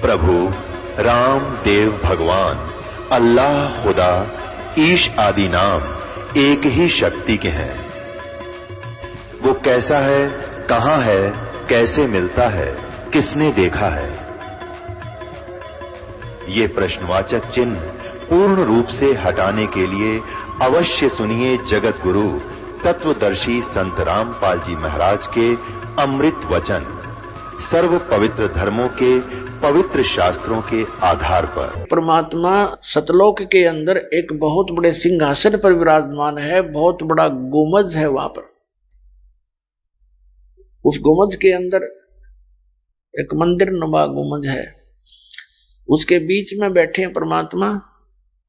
प्रभु राम देव भगवान अल्लाह खुदा ईश आदि नाम एक ही शक्ति के हैं। वो कैसा है, कहां है, कैसे मिलता है, किसने देखा है? ये प्रश्नवाचक चिन्ह पूर्ण रूप से हटाने के लिए अवश्य सुनिए जगत गुरु तत्वदर्शी संत रामपाल जी महाराज के अमृत वचन, सर्व पवित्र धर्मों के पवित्र शास्त्रों के आधार पर। परमात्मा सतलोक के अंदर एक बहुत बड़े सिंहासन पर विराजमान है। बहुत बड़ा गुंबज है वहां पर। उस गुंबज के अंदर एक मंदिर नुमा गुंबज है। उसके बीच में बैठे हैं परमात्मा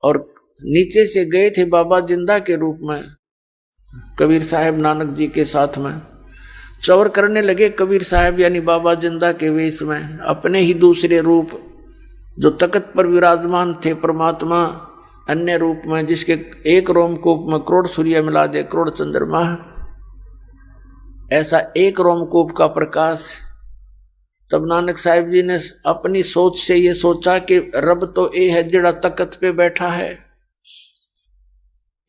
और नीचे से गए थे बाबा जिंदा के रूप में कबीर साहब नानक जी के साथ में। चौर करने लगे कबीर साहब यानी बाबा जिंदा के वेश में, अपने ही दूसरे रूप जो तख्त पर विराजमान थे परमात्मा अन्य रूप में, जिसके एक रोमकूप में करोड़ सूर्य मिला दे करोड़ चंद्रमा, ऐसा एक रोमकूप का प्रकाश। तब नानक साहिब जी ने अपनी सोच से ये सोचा कि रब तो ये है जड़ा तख्त पे बैठा है।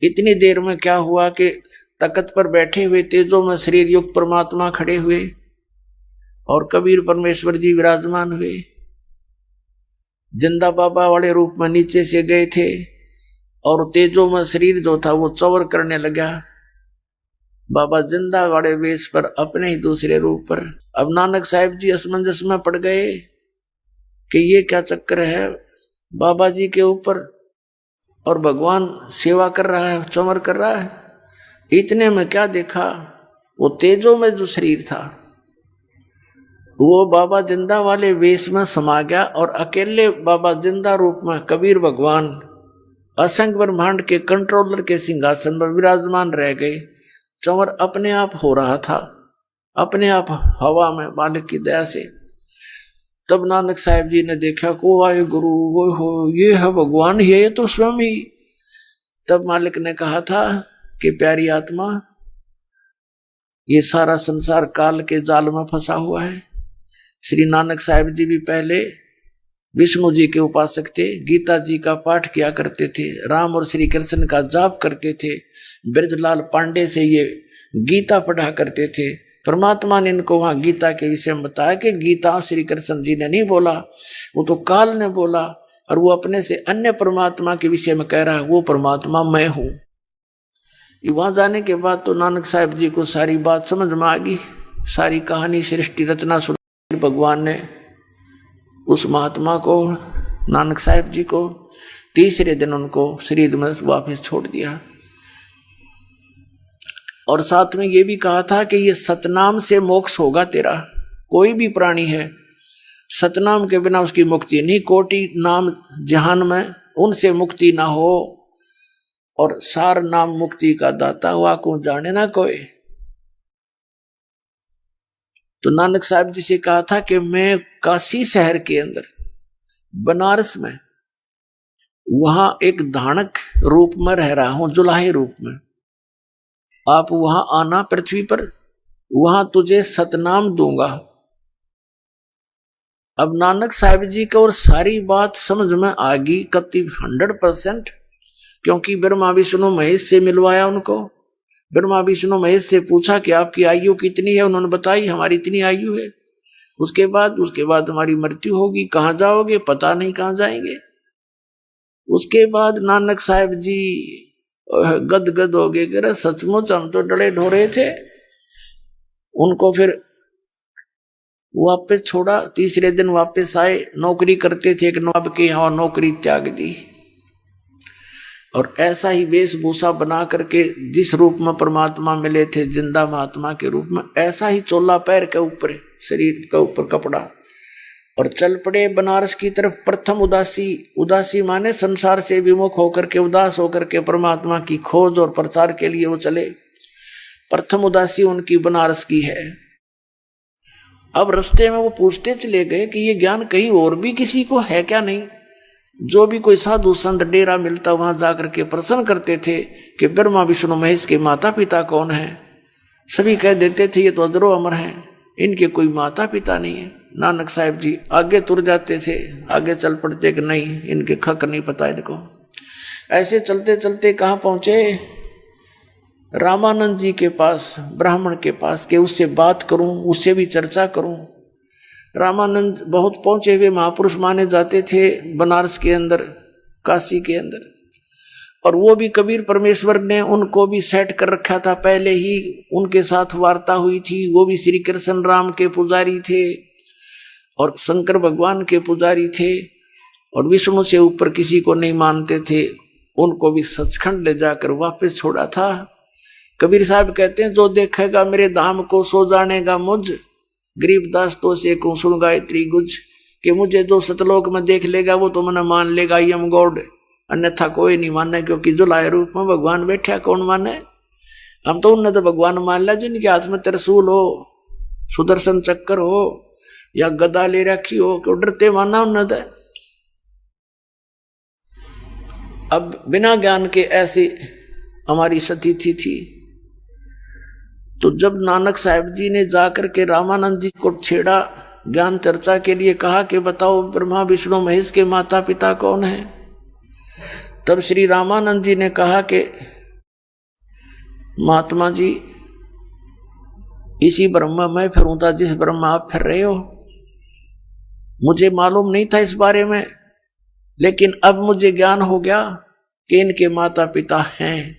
इतनी देर में क्या हुआ कि तख्त पर बैठे हुए तेजों में शरीर युक्त परमात्मा खड़े हुए और कबीर परमेश्वर जी विराजमान हुए। जिंदा बाबा वाले रूप में नीचे से गए थे और तेजों में शरीर जो था वो चौर करने लगा। बाबा जिंदा वाले वेश पर अपने ही दूसरे रूप पर। अब नानक साहिब जी असमंजस में पड़ गए कि ये क्या चक्कर है, बाबा जी के ऊपर और भगवान सेवा कर रहा है, चमर कर रहा है। इतने में क्या देखा, वो तेजों में जो शरीर था वो बाबा जिंदा वाले वेश में समा गया और अकेले बाबा जिंदा रूप में कबीर भगवान असंख्य ब्रह्मांड के कंट्रोलर के सिंहासन पर विराजमान रह गए। चमर अपने आप हो रहा था, अपने आप हवा में मालिक की दया से। तब नानक साहिब जी ने देखा को आए गुरु वो हो, ये है भगवान, ये तो स्वयं ही। तब मालिक ने कहा था कि प्यारी आत्मा, ये सारा संसार काल के जाल में फंसा हुआ है। श्री नानक साहिब जी भी पहले विष्णु जी के उपासक थे, गीता जी का पाठ किया करते थे, राम और श्री कृष्ण का जाप करते थे, ब्रजलाल पांडे से ये गीता पढ़ा करते थे। परमात्मा ने इनको वहां गीता के विषय में बताया कि गीता श्री कृष्ण जी ने नहीं बोला, वो तो काल ने बोला, और वो अपने से अन्य परमात्मा के विषय में कह रहा है, वो परमात्मा मैं हूं। वहां जाने के बाद तो नानक साहिब जी को सारी बात समझ में आ गई। सारी कहानी सृष्टि रचना सुन भगवान ने उस महात्मा को, नानक साहिब जी को, तीसरे दिन उनको शरीर में वापस छोड़ दिया। और साथ में ये भी कहा था कि ये सतनाम से मोक्ष होगा तेरा। कोई भी प्राणी है, सतनाम के बिना उसकी मुक्ति नहीं। कोटि नाम जहान में उनसे मुक्ति ना हो, और सार नाम मुक्ति का दाता हुआ को जाने ना कोई। तो नानक साहब जी से कहा था कि मैं काशी शहर के अंदर बनारस में वहां एक धानक रूप में रह रहा हूं, जुलाहे रूप में। आप वहां आना पृथ्वी पर, वहां तुझे सतनाम दूंगा। अब नानक साहिब जी को और सारी बात समझ में आ गई कति 100%, क्योंकि ब्रह्मा विष्णु महेश से मिलवाया उनको। ब्रह्मा विष्णु महेश से पूछा कि आपकी आयु कितनी है, उन्होंने बताई हमारी इतनी आयु है। उसके बाद हमारी मृत्यु होगी, कहाँ जाओगे, पता नहीं कहाँ जाएंगे। उसके बाद नानक साहिब जी गदगद हो गए, सचमुच हम तो डरे ढोरे थे। उनको फिर वापस छोड़ा, तीसरे दिन वापस आए। नौकरी करते थे एक नवाब के यहाँ, नौकरी त्याग दी और ऐसा ही वेशभूषा बना करके जिस रूप में परमात्मा मिले थे जिंदा महात्मा के रूप में, ऐसा ही चोला पैर के ऊपर, शरीर के ऊपर कपड़ा, और चल पड़े बनारस की तरफ। प्रथम उदासी माने संसार से विमुख होकर के, उदास होकर के परमात्मा की खोज और प्रचार के लिए वो चले। प्रथम उदासी उनकी बनारस की है। अब रास्ते में वो पूछते चले गए कि ये ज्ञान कहीं और भी किसी को है क्या नहीं। जो भी कोई साधु संत डेरा मिलता वहां जाकर के प्रश्न करते थे कि ब्रह्मा विष्णु महेश के माता पिता कौन है। सभी कह देते थे ये तो अजरो अमर हैं, इनके कोई माता पिता नहीं है। नानक साहब जी आगे तुर जाते थे, आगे चल पड़ते कि नहीं इनके खक नहीं पता इनको। ऐसे चलते चलते कहाँ पहुंचे, रामानंद जी के पास, ब्राह्मण के पास, कि उससे बात करूं, उससे भी चर्चा करूं। रामानंद बहुत पहुंचे हुए महापुरुष माने जाते थे बनारस के अंदर, काशी के अंदर, और वो भी कबीर परमेश्वर ने उनको भी सेट कर रखा था, पहले ही उनके साथ वार्ता हुई थी। वो भी श्री कृष्ण राम के पुजारी थे और शंकर भगवान के पुजारी थे, और विष्णु से ऊपर किसी को नहीं मानते थे। उनको भी सचखंड ले जाकर वापस छोड़ा था। कबीर साहब कहते हैं, जो देखेगा मेरे धाम को सो जानेगा मुझ, गरीबदास तो से को सुन गायत्री गुज, कि मुझे जो सतलोक में देख लेगा वो तो मैंने मान लेगा यम गॉड, अन्यथा कोई नहीं माने, क्योंकि जुलाए रूप में भगवान बैठा कौन माने। हम तो उन्हें तो भगवान मान लिया जिनके हाथ में त्रिशूल हो, सुदर्शन चक्कर हो या गदा ले रखी हो, क्यों डरते माना उन्हें तो। अब बिना ज्ञान के ऐसी हमारी स्थिति थी। तो जब नानक साहब जी ने जाकर के रामानंद जी को छेड़ा, ज्ञान चर्चा के लिए कहा कि बताओ ब्रह्मा विष्णु महेश के माता पिता कौन है, तब श्री रामानंद जी ने कहा कि महात्मा जी, इसी ब्रह्म में फिरूं था जिस ब्रह्म आप फिर रहे हो। मुझे मालूम नहीं था इस बारे में, लेकिन अब मुझे ज्ञान हो गया कि इनके माता पिता हैं।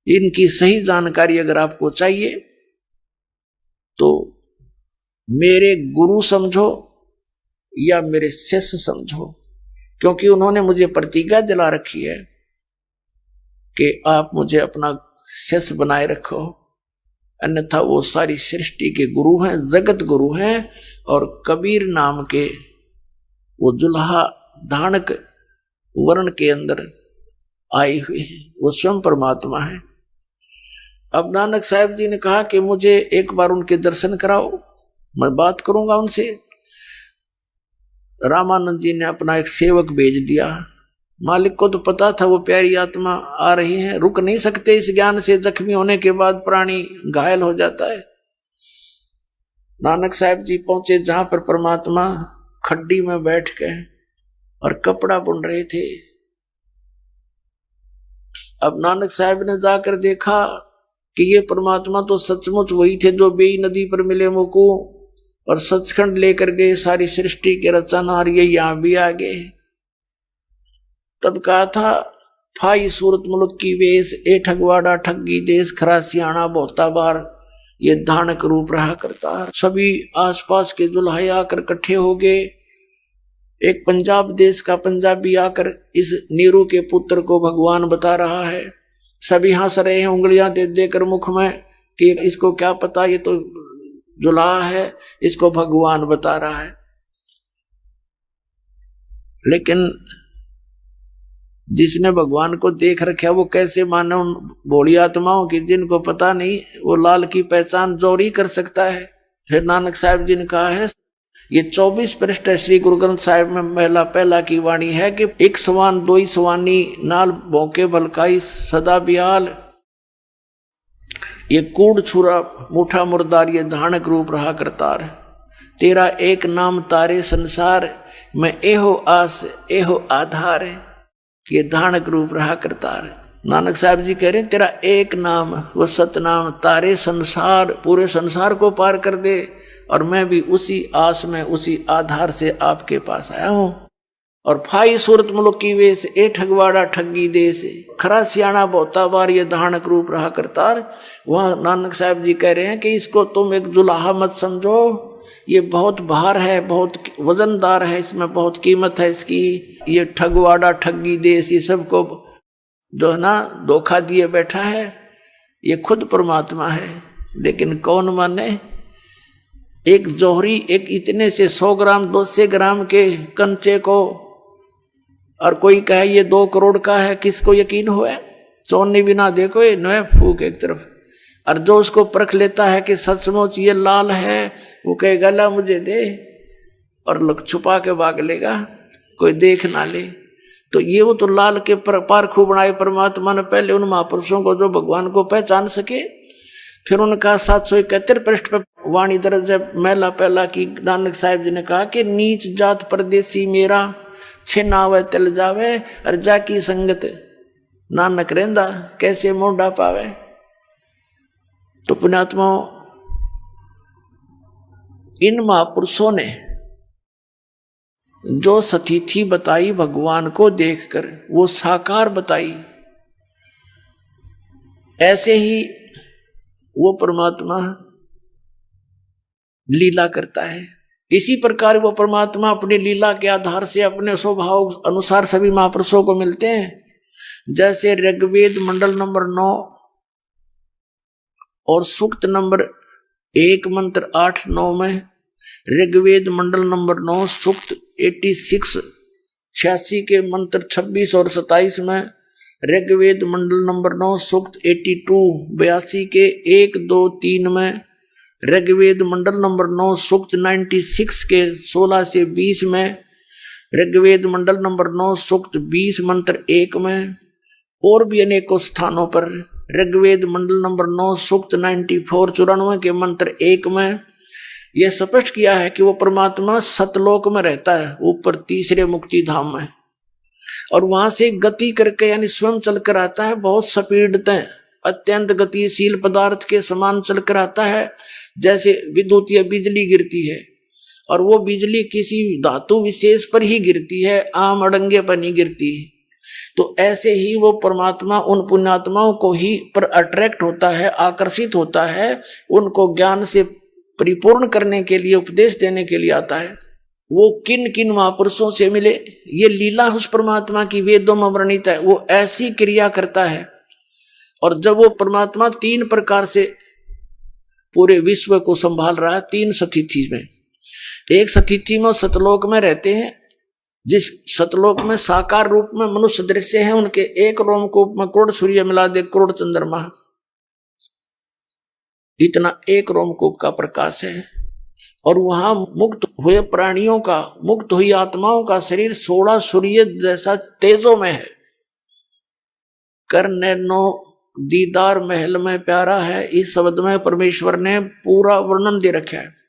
इनकी सही जानकारी अगर आपको चाहिए तो मेरे गुरु समझो या मेरे शिष्य समझो, क्योंकि उन्होंने मुझे प्रतिज्ञा दिला रखी है कि आप मुझे अपना शिष्य बनाए रखो, अन्यथा वो सारी सृष्टि के गुरु हैं, जगत गुरु हैं। और कबीर नाम के वो जुल्हा धानक वर्ण के अंदर आए हुए हैं, वो स्वयं परमात्मा है। अब नानक साहब जी ने कहा कि मुझे एक बार उनके दर्शन कराओ, मैं बात करूंगा उनसे। रामानंद जी ने अपना एक सेवक भेज दिया। मालिक को तो पता था वो प्यारी आत्मा आ रही है, रुक नहीं सकते इस ज्ञान से, जख्मी होने के बाद प्राणी घायल हो जाता है। नानक साहब जी पहुंचे जहां पर परमात्मा खड्डी में बैठ गए और कपड़ा बुन रहे थे। अब नानक साहब ने जाकर देखा कि ये परमात्मा तो सचमुच वही थे जो बेई नदी पर मिले मुकू और सचखंड लेकर गए सारी सृष्टि के रचनहार, ये यहां भी आ गए। तब कहा था, फाई सूरत मुल्क की वेश, ए ठगवाड़ा ठगी देश, खरा सियाणा बहुता बार, ये धानक रूप रहा करता। सभी आसपास के जुल्हे आकर इकट्ठे हो गए। एक पंजाब देश का पंजाबी आकर इस नीरू के पुत्र को भगवान बता रहा है। सभी हंस रहे हैं उंगलियां दे देकर मुख में कि इसको क्या पता, ये तो जुल्हा है, इसको भगवान बता रहा है। लेकिन जिसने भगवान को देख रखा वो कैसे माने उन भोली आत्माओं की जिनको पता नहीं, वो लाल की पहचान जोरी कर सकता है। फिर नानक साहब जी ने कहा है, ये 24 पृष्ठ श्री गुरु ग्रंथ साहिब में महिला पहला की वाणी है कि एक सवान दोई सवानी नाल भौके भलकाई सदा बिहाल, ये कूड़ छुरा मुठा मुर्दार, ये धानक रूप रहा करतार। तेरा एक नाम तारे संसार में एहो आस एहो आधार, ये धानक रूप रहा करतार। नानक साहब जी कह रहे हैं, तेरा एक नाम वो सतनाम तारे संसार, पूरे संसार को पार कर दे, और मैं भी उसी आस में उसी आधार से आपके पास आया हूं। और फाई सूरत मुल्क की वेश, ए ठगवाड़ा ठगी देश, खरा सियाणा बहुता बार, ये धानक रूप रहा करतार। वहां नानक साहब जी कह रहे हैं कि इसको तुम एक जुल्हा मत समझो, ये बहुत भार है, बहुत वजनदार है, इसमें बहुत कीमत है इसकी। ये ठगवाड़ा ठगी देश, ये सबको जो है ना धोखा दिए बैठा है, ये खुद परमात्मा है। लेकिन कौन माने? एक जौहरी, एक इतने से 100 ग्राम 200 ग्राम के कंचे को, और कोई कहे ये 2 करोड़ का है, किसको यकीन हुआ? सोने बिना देखो ये नए फूक एक तरफ। और जो उसको परख लेता है कि सचमुच ये लाल है, वो कहेगा ला मुझे दे, और लोग छुपा के भाग लेगा, कोई देख ना ले। तो ये वो तो लाल के पारखू बनाए परमात्मा ने पहले उन महापुरुषों को जो भगवान को पहचान सके। फिर उनका 771 पृष्ठ पर वाणी दर्ज है महिला पहला की नानक साहिब जी ने कहा कि नीच जात परदेसी मेरा छे नावे तल जावे और जाकी संगत नानक रेंदा कैसे मोढ़ा पावे। तो पुण्यात्माओं, इन महापुरुषों ने जो स्थिति बताई भगवान को देखकर वो साकार बताई, ऐसे ही वो परमात्मा लीला करता है। इसी प्रकार वो परमात्मा अपनी लीला के आधार से अपने स्वभाव अनुसार सभी महापुरुषों को मिलते हैं। जैसे ऋग्वेद मंडल नंबर 9 और सूक्त नंबर 1 मंत्र 8-9 में, ऋग्वेद मंडल नंबर 9 सूक्त 86 के मंत्र 26 और 27 में, ऋग्वेद मंडल नंबर 9 सूक्त 82 के 1, 2, 3 में, ऋग्वेद मंडल नंबर 9 सूक्त 96 के 16 से 20 में, ऋग्वेद मंडल नंबर 9 सूक्त 20 मंत्र 1 में, और भी अनेकों स्थानों पर ऋग्वेद मंडल नंबर 9 सूक्त 94 के मंत्र 1 में यह स्पष्ट किया है कि वो परमात्मा सतलोक में रहता है, ऊपर तीसरे मुक्ति धाम में, और वहां से गति करके यानी स्वयं चलकर आता है। बहुत स्पीडते अत्यंत गतिशील पदार्थ के समान चलकर आता है, जैसे विद्युत या बिजली गिरती है, और वो बिजली किसी धातु विशेष पर ही गिरती है, आम अड़ंगे पर नहीं गिरती। तो ऐसे ही वो परमात्मा उन पुण्यात्माओं को ही पर अट्रैक्ट होता है, आकर्षित होता है, उनको ज्ञान से परिपूर्ण करने के लिए, उपदेश देने के लिए आता है। वो किन किन महापुरुषों से मिले, ये लीला उस परमात्मा की वेदों में वर्णित है। वो ऐसी क्रिया करता है, और जब वो परमात्मा 3 प्रकार से पूरे विश्व को संभाल रहा है, 3 स्थिति में। एक स्थिति में सतलोक में रहते हैं, जिस सतलोक में साकार रूप में मनुष्य दृश्य है, उनके एक रोमकूप में करोड़ सूर्य मिला दे करोड़ चंद्रमा, इतना एक रोमकूप का प्रकाश है। और वहां मुक्त हुए प्राणियों का, मुक्त हुई आत्माओं का शरीर 16 सूर्य जैसा तेजों में है। कर नैनो दीदार महल में प्यारा है, इस शब्द में परमेश्वर ने पूरा वर्णन दे रखा है।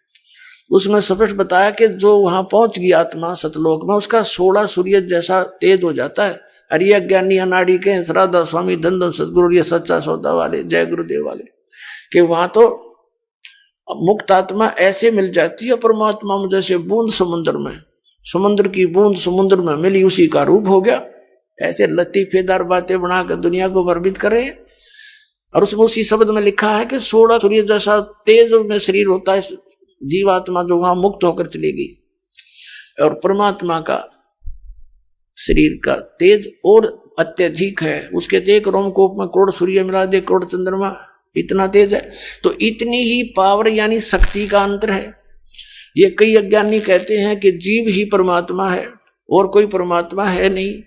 उसमें स्पष्ट बताया कि जो वहां पहुंच गई आत्मा सतलोक में, उसका 16 सूर्य जैसा तेज हो जाता है। अरिया ज्ञानी अनाड़ी के राधा स्वामी धन सदगुरु, ये सच्चा सौदा वाले, जय गुरुदेव वाले, कि वहां तो मुक्त आत्मा ऐसे मिल जाती है परमात्मा में, जैसे बूंद समुद्र में, समुद्र की बूंद समुद्र में मिली, उसी का रूप हो गया। ऐसे लतीफेदार बातें बनाकर दुनिया को भ्रमित करे। और उसमें उसी शब्द में लिखा है कि 16 सूर्य जैसा तेज में शरीर होता है जीवात्मा जो वहां मुक्त होकर चली गई। और परमात्मा का शरीर का तेज और अत्यधिक है, उसके एक रोमकूप में करोड़ सूर्य मिला दे करोड़ चंद्रमा, इतना तेज है। तो इतनी ही पावर यानी शक्ति का अंतर है। ये कई अज्ञानी कहते हैं कि जीव ही परमात्मा है और कोई परमात्मा है नहीं।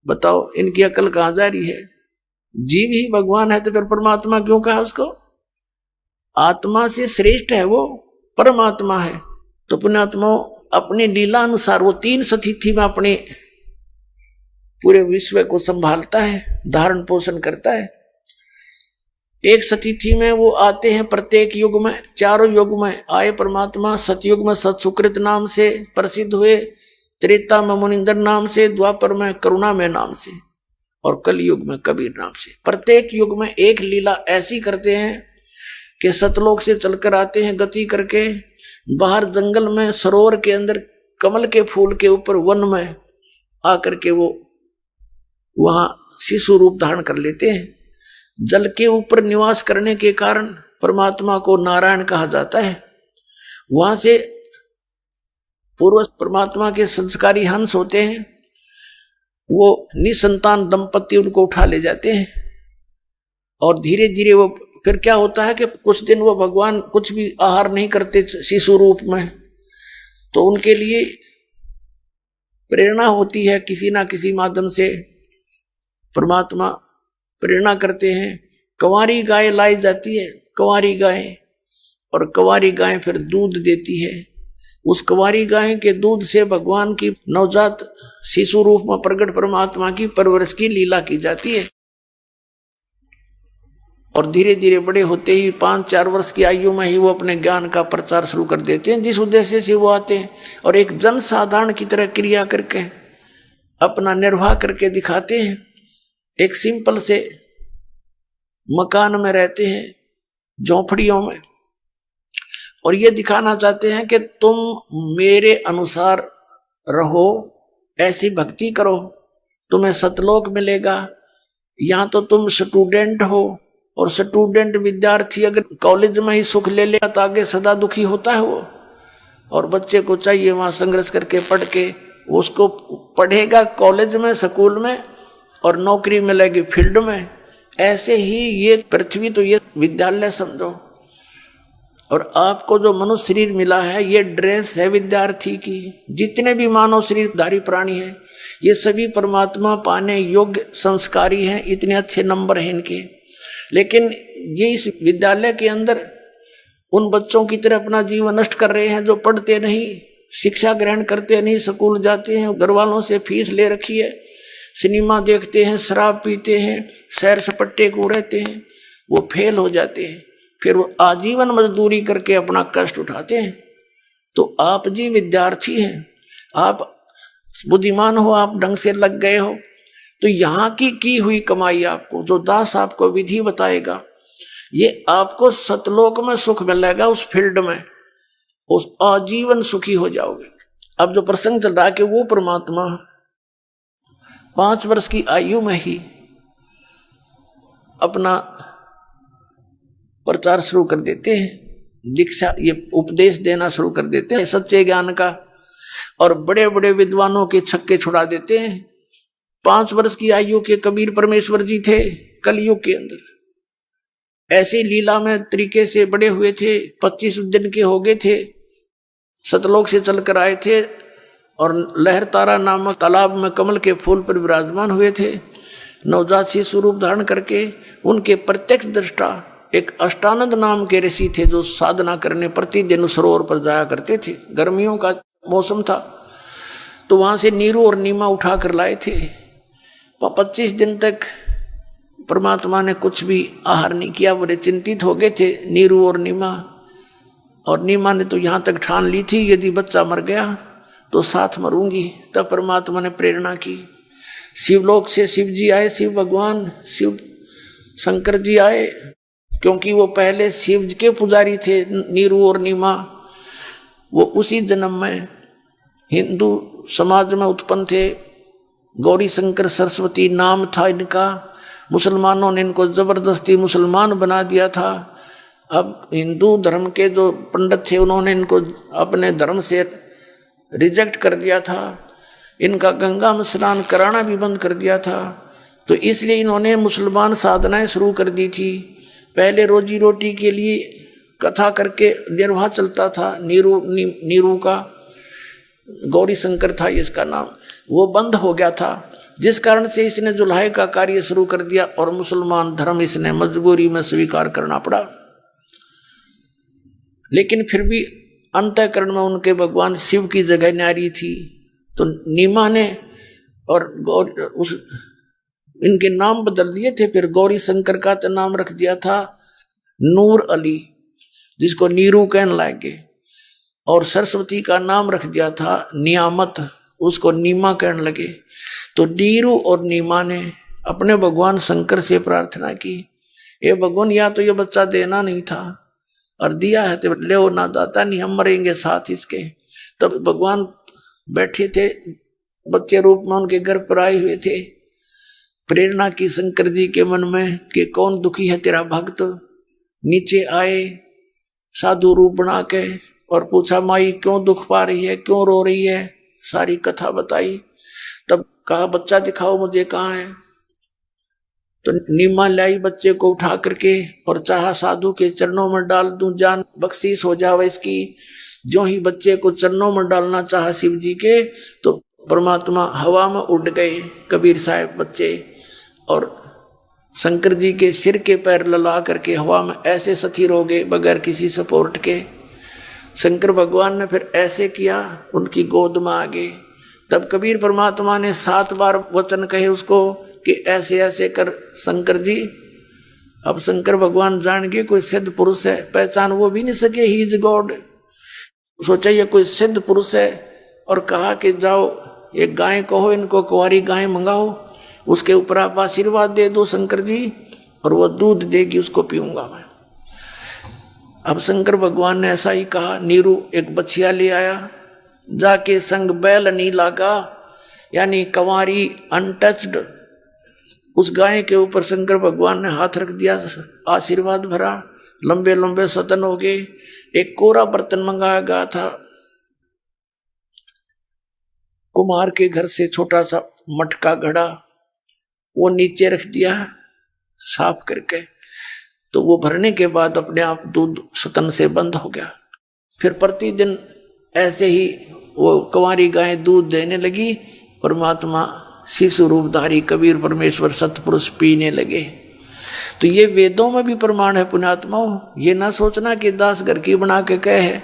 बताओ इनकी अकल कहां जा रही है? जीव ही भगवान है तो फिर परमात्मा क्यों कहा उसको? आत्मा से श्रेष्ठ है वो, परमात्मा है। तो पुण्यात्मा अपनी लीला अनुसार वो 3 स्थिति में अपने पूरे विश्व को संभालता है, धारण पोषण करता है। एक स्थिति में वो आते हैं प्रत्येक युग में, चारों युग में आए परमात्मा। सतयुग में सत्सुकृत नाम से प्रसिद्ध हुए, त्रेता में मुनिंदर नाम से, द्वापर में करुणा में नाम से, और कलयुग में कबीर नाम से। प्रत्येक युग में एक लीला ऐसी करते हैं कि सतलोक से चलकर आते हैं गति करके, बाहर जंगल में सरोवर के अंदर कमल के फूल के ऊपर वन में आकर के वो वहां शिशु रूप धारण कर लेते हैं। जल के ऊपर निवास करने के कारण परमात्मा को नारायण कहा जाता है। वहां से पूर्व परमात्मा के संस्कारी हंस होते हैं, वो निसंतान दंपति उनको उठा ले जाते हैं। और धीरे धीरे वो फिर क्या होता है कि कुछ दिन वो भगवान कुछ भी आहार नहीं करते शिशु रूप में, तो उनके लिए प्रेरणा होती है किसी ना किसी माध्यम से, परमात्मा प्रेरणा करते हैं। कंवारी गाय लाई जाती है, कंवारी गाय, और कंवारी गाय फिर दूध देती है। उस कंवारी गाय के दूध से भगवान की नवजात शिशु रूप में प्रकट परमात्मा की परवरिश की लीला की जाती है। और धीरे धीरे बड़े होते ही 5-4 वर्ष की आयु में ही वो अपने ज्ञान का प्रचार शुरू कर देते हैं, जिस उद्देश्य से वो आते हैं, और एक जन साधारण की तरह क्रिया करके अपना निर्वाह करके दिखाते हैं। एक सिंपल से मकान में रहते हैं, झोंपड़ियों में, और ये दिखाना चाहते हैं कि तुम मेरे अनुसार रहो, ऐसी भक्ति करो, तुम्हें सतलोक मिलेगा। यहाँ तो तुम स्टूडेंट हो, और स्टूडेंट विद्यार्थी अगर कॉलेज में ही सुख ले ले तो आगे सदा दुखी होता है वो। और बच्चे को चाहिए वहाँ संघर्ष करके पढ़ के, उसको पढ़ेगा कॉलेज में, स्कूल में, और नौकरी मिलेगी फील्ड में। ऐसे ही ये पृथ्वी तो ये विद्यालय समझो, और आपको जो मनुष्य शरीर मिला है ये ड्रेस है विद्यार्थी की। जितने भी मानव शरीरधारी प्राणी हैं ये सभी परमात्मा पाने योग्य संस्कारी हैं, इतने अच्छे नंबर हैं इनके। लेकिन ये इस विद्यालय के अंदर उन बच्चों की तरह अपना जीवन नष्ट कर रहे हैं जो पढ़ते नहीं, शिक्षा ग्रहण करते नहीं, स्कूल जाते हैं, घर वालों से फीस ले रखी है, सिनेमा देखते हैं, शराब पीते हैं, सैर सपट्टे को रहते हैं, वो फेल हो जाते हैं, फिर वो आजीवन मजदूरी करके अपना कष्ट उठाते हैं। तो आप जी विद्यार्थी हैं, आप बुद्धिमान हो, आप ढंग से लग गए हो, तो यहाँ की हुई कमाई आपको, जो दास आपको विधि बताएगा, ये आपको सतलोक में सुख मिलेगा, उस फील्ड में उस आजीवन सुखी हो जाओगे। अब जो प्रसंग चल रहा है कि वो परमात्मा 5 वर्ष की आयु में ही अपना प्रचार शुरू कर देते हैं, दीक्षा ये उपदेश देना शुरू कर देते हैं सच्चे ज्ञान का, और बड़े बड़े विद्वानों के छक्के छुड़ा देते हैं। 5 वर्ष की आयु के कबीर परमेश्वर जी थे कलयुग के अंदर, ऐसी लीला में तरीके से बड़े हुए थे। 25 दिन के हो गए थे, सतलोक से चलकर आए थे, और लहर तारा नामक तालाब में कमल के फूल पर विराजमान हुए थे, नवजात शिशु रूप धारण करके। उनके प्रत्यक्ष दृष्टा एक अष्टानंद नाम के ऋषि थे जो साधना करने प्रतिदिन सरोवर पर जाया करते थे। गर्मियों का मौसम था तो वहां से नीरू और नीमा उठा कर लाए थे। 25 दिन तक परमात्मा ने कुछ भी आहार नहीं किया, बड़े चिंतित हो गए थे नीरू और नीमा। और नीमा ने तो यहाँ तक ठान ली थी यदि बच्चा मर गया तो साथ मरूंगी। तब परमात्मा ने प्रेरणा की, शिवलोक से शिव जी आए, शिव भगवान शिव शंकर जी आए, क्योंकि वो पहले शिव जी के पुजारी थे नीरू और नीमा। वो उसी जन्म में हिंदू समाज में उत्पन्न थे। गौरी शंकर सरस्वती नाम था इनका। मुसलमानों ने इनको जबरदस्ती मुसलमान बना दिया था। अब हिंदू धर्म के जो पंडित थे उन्होंने इनको अपने धर्म से रिजेक्ट कर दिया था। इनका गंगा में स्नान कराना भी बंद कर दिया था। तो इसलिए इन्होंने मुसलमान साधनाएं शुरू कर दी थी। पहले रोजी रोटी के लिए कथा करके निर्वाह चलता था। नीरू का गौरी शंकर था इसका नाम, वो बंद हो गया था, जिस कारण से इसने जुल्हाई का कार्य शुरू कर दिया और मुसलमान धर्म इसने मजबूरी में स्वीकार करना पड़ा। लेकिन फिर भी अंतःकरण में उनके भगवान शिव की जगह न्यारी थी। तो नीमा ने और इनके नाम बदल दिए थे। फिर गौरी शंकर का तो नाम रख दिया था नूर अली, जिसको नीरू कहने लगे, और सरस्वती का नाम रख दिया था नियामत, उसको नीमा कहने लगे। तो नीरू और नीमा ने अपने भगवान शंकर से प्रार्थना की, ये भगवान या तो ये बच्चा देना नहीं था और दिया है तो ले ना दाता नहीं, हम मरेंगे साथ इसके। तब भगवान बैठे थे बच्चे रूप में, उनके घर पर आए हुए थे। प्रेरणा की शंकर जी के मन में कि कौन दुखी है तेरा भक्त। नीचे आए साधु रूप बना के और पूछा माई क्यों दुख पा रही है, क्यों रो रही है, सारी कथा बताई। तब कहा बच्चा दिखाओ मुझे कहाँ है। तो नीमा लाई बच्चे को उठा करके और चाहा साधु के चरणों में डाल दूं, जान बख्शीश हो जावे इसकी। जो ही बच्चे को चरणों में डालना चाहा शिव जी के, तो परमात्मा हवा में उड़ गए कबीर साहब बच्चे, और शंकर जी के सिर के पैर लला करके हवा में ऐसे स्थिर हो गए बगैर किसी सपोर्ट के। शंकर भगवान ने फिर ऐसे किया, उनकी गोद में आ गए। तब कबीर परमात्मा ने 7 बार वचन कहे उसको कि ऐसे ऐसे कर शंकर जी, अब शंकर भगवान जान के कोई सिद्ध पुरुष है, पहचान वो भी नहीं सके, ही इज गॉड। सोचा ये कोई सिद्ध पुरुष है और कहा कि जाओ एक गाय कहो, इनको कुंवारी गाय मंगाओ, उसके ऊपर आप आशीर्वाद दे दो शंकर जी, और वो दूध देगी, उसको पीऊंगा मैं। अब शंकर भगवान ने ऐसा ही कहा। नीरू एक बछिया ले आया, जाके संग बैल नीला का, यानी कंवारी अनटच्ड, उस गाय के ऊपर शंकर भगवान ने हाथ रख दिया, आशीर्वाद भरा, लंबे लंबे सतन हो गए। एक कोरा बर्तन मंगाया गया था कुम्हार के घर से, छोटा सा मटका घड़ा, वो नीचे रख दिया साफ करके, तो वो भरने के बाद अपने आप दूध सतन से बंद हो गया। फिर प्रतिदिन ऐसे ही वो कंवारी गाय दूध देने लगी। परमात्मा शिशु रूपधारी कबीर परमेश्वर सतपुरुष पीने लगे। तो ये वेदों में भी प्रमाण है पुण्यात्माओं, ये ना सोचना कि दास घर की बना के कहे है।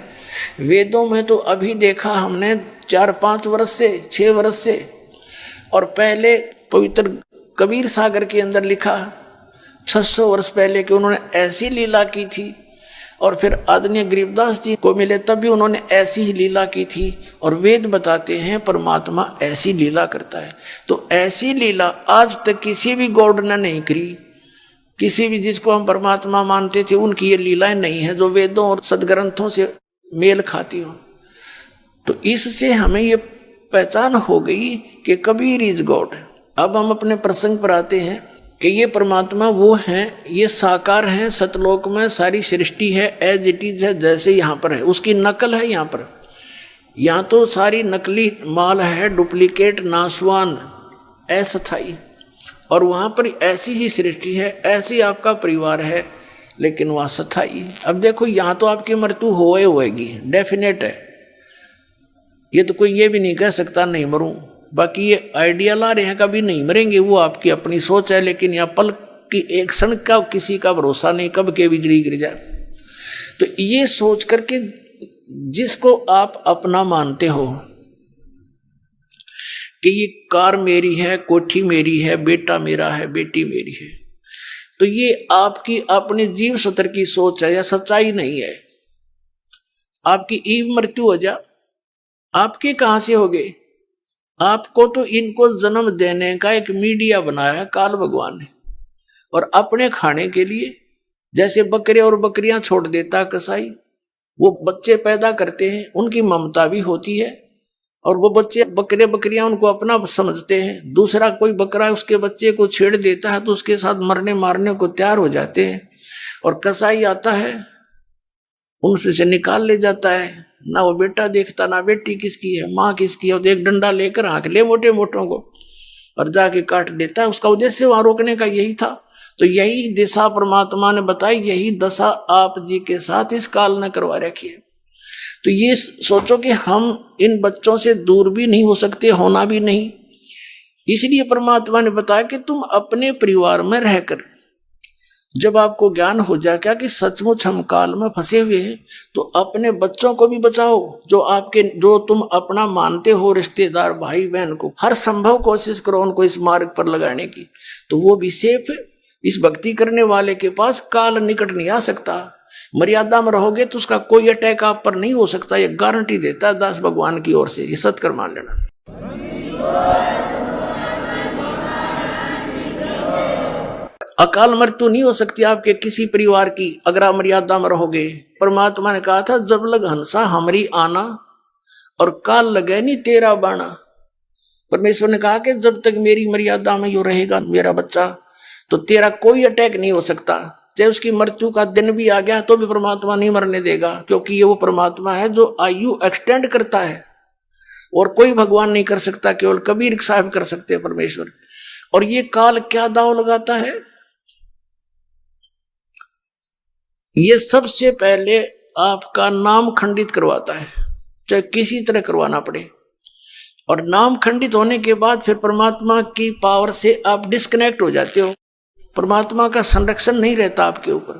वेदों में तो अभी देखा हमने 4-5 वर्ष से 6 वर्ष से, और पहले पवित्र कबीर सागर के अंदर लिखा 600 वर्ष पहले कि उन्होंने ऐसी लीला की थी, और फिर आदरणीय गरीबदास जी को मिले तब भी उन्होंने ऐसी ही लीला की थी। और वेद बताते हैं परमात्मा ऐसी लीला करता है। तो ऐसी लीला आज तक किसी भी गॉड ने नहीं करी, किसी भी जिसको हम परमात्मा मानते थे उनकी ये लीलाएं नहीं है जो वेदों और सदग्रंथों से मेल खाती हो। तो इससे हमें ये पहचान हो गई कि कबीर इज गॉड। अब हम अपने प्रसंग पर आते हैं कि ये परमात्मा वो हैं, ये साकार हैं, सतलोक में सारी सृष्टि है, एज इट इज है, जैसे यहाँ पर है, उसकी नकल है यहाँ पर। यहाँ तो सारी नकली माल है, डुप्लीकेट, नासवान, अस्थायी, और वहाँ पर ऐसी ही सृष्टि है, ऐसी आपका परिवार है, लेकिन वहाँ स्थायी। अब देखो यहाँ तो आपकी मृत्यु होएगी, डेफिनेट है, ये तो कोई ये भी नहीं कह सकता नहीं मरूं। बाकी ये आइडिया ला रहे हैं कभी नहीं मरेंगे, वो आपकी अपनी सोच है, लेकिन यहाँ पल की एक क्षण का किसी का भरोसा नहीं, कब के बिजली गिर जाए। तो ये सोच करके जिसको आप अपना मानते हो कि ये कार मेरी है, कोठी मेरी है, बेटा मेरा है, बेटी मेरी है, तो ये आपकी अपने जीव सत्र की सोच है या सच्चाई नहीं है। आपकी ईव मृत्यु हो जा, आपके कहां से हो गए? आपको तो इनको जन्म देने का एक मीडिया बनाया है काल भगवान ने, और अपने खाने के लिए, जैसे बकरे और बकरियां छोड़ देता कसाई, वो बच्चे पैदा करते हैं, उनकी ममता भी होती है, और वो बच्चे बकरे बकरियां उनको अपना समझते हैं। दूसरा कोई बकरा उसके बच्चे को छेड़ देता है तो उसके साथ मरने मारने को तैयार हो जाते हैं, और कसाई आता है उनसे से निकाल ले जाता है, ना वो बेटा देखता ना बेटी किसकी है, माँ किसकी है, तो एक डंडा लेकर हाँक ले मोटे मोटों को और जाके काट देता है। उसका उद्देश्य वहां रोकने का यही था। तो यही दिशा परमात्मा ने बताई, यही दशा आप जी के साथ इस काल ने करवा रखी है। तो ये सोचो कि हम इन बच्चों से दूर भी नहीं हो सकते, होना भी नहीं, इसलिए परमात्मा ने बताया कि तुम अपने परिवार में रहकर जब आपको ज्ञान हो जाए क्या कि सचमुच हम काल में फंसे हुए हैं, तो अपने बच्चों को भी बचाओ, जो तुम अपना मानते हो, रिश्तेदार भाई बहन को हर संभव कोशिश करो उनको इस मार्ग पर लगाने की, तो वो भी सेफ है। इस भक्ति करने वाले के पास काल निकट नहीं आ सकता। मर्यादा में रहोगे तो उसका कोई अटैक आप पर नहीं हो सकता, ये गारंटी देता है दास भगवान की ओर से, ये सत्कर मान लेना। अकाल मृत्यु नहीं हो सकती आपके किसी परिवार की अगर आप मर्यादा में रहोगे। परमात्मा ने कहा था जब लग हंसा हमारी आना और काल लगे नहीं तेरा बाणा। परमेश्वर ने कहा कि जब तक मेरी मर्यादा में यो रहेगा मेरा बच्चा, तो तेरा कोई अटैक नहीं हो सकता। चाहे उसकी मृत्यु का दिन भी आ गया तो भी परमात्मा नहीं मरने देगा, क्योंकि ये वो परमात्मा है जो आयु एक्सटेंड करता है, और कोई भगवान नहीं कर सकता, केवल कबीर साहब कर सकते हैं परमेश्वर। और ये काल क्या दाव लगाता है, ये सबसे पहले आपका नाम खंडित करवाता है, चाहे किसी तरह करवाना पड़े, और नाम खंडित होने के बाद फिर परमात्मा की पावर से आप डिस्कनेक्ट हो जाते हो, परमात्मा का संरक्षण नहीं रहता आपके ऊपर,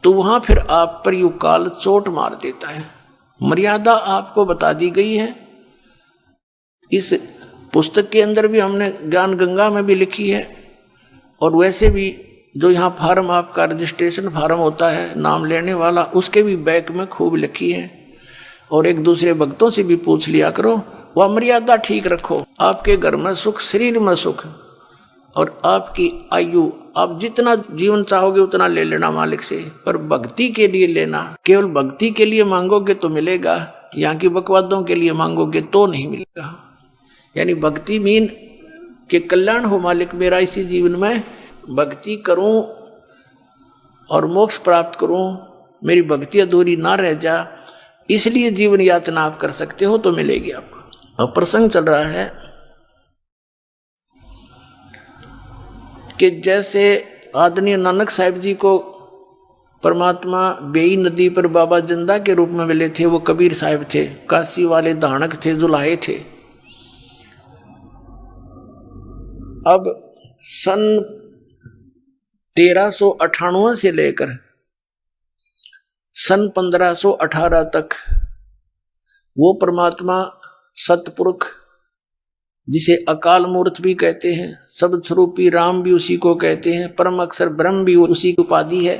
तो वहां फिर आप पर यू काल चोट मार देता है। मर्यादा आपको बता दी गई है, इस पुस्तक के अंदर भी हमने ज्ञान गंगा में भी लिखी है, और वैसे भी जो यहाँ फॉर्म आपका रजिस्ट्रेशन फॉर्म होता है नाम लेने वाला, उसके भी बैक में खूब लिखी है। और एक दूसरे भक्तों से भी पूछ लिया करो, वह मर्यादा ठीक रखो। आपके घर में सुख, शरीर में सुख, और आपकी आयु, आप जितना जीवन चाहोगे उतना ले लेना मालिक से, पर भक्ति के लिए लेना। केवल भक्ति के लिए मांगोगे तो मिलेगा, यहाँ की बकवादों के लिए मांगोगे तो नहीं मिलेगा। यानी भक्ति मीन के कल्याण हो मालिक मेरा इसी जीवन में, भक्ति करूं और मोक्ष प्राप्त करूं, मेरी भक्ति अधूरी ना रह जा, इसलिए जीवन यातना आप कर सकते हो तो मिलेगी आपको। अब प्रसंग चल रहा है कि जैसे आदरणीय नानक साहिब जी को परमात्मा बेई नदी पर बाबा जिंदा के रूप में मिले थे, वो कबीर साहिब थे, काशी वाले धानक थे, जुलाहे थे। अब सन 1398 से लेकर सन 1518 तक वो परमात्मा सतपुरुष, जिसे अकाल मूर्त भी कहते हैं, शब्द स्वरूपी राम भी उसी को कहते हैं, परम अक्षर ब्रह्म भी उसी की उपाधि है,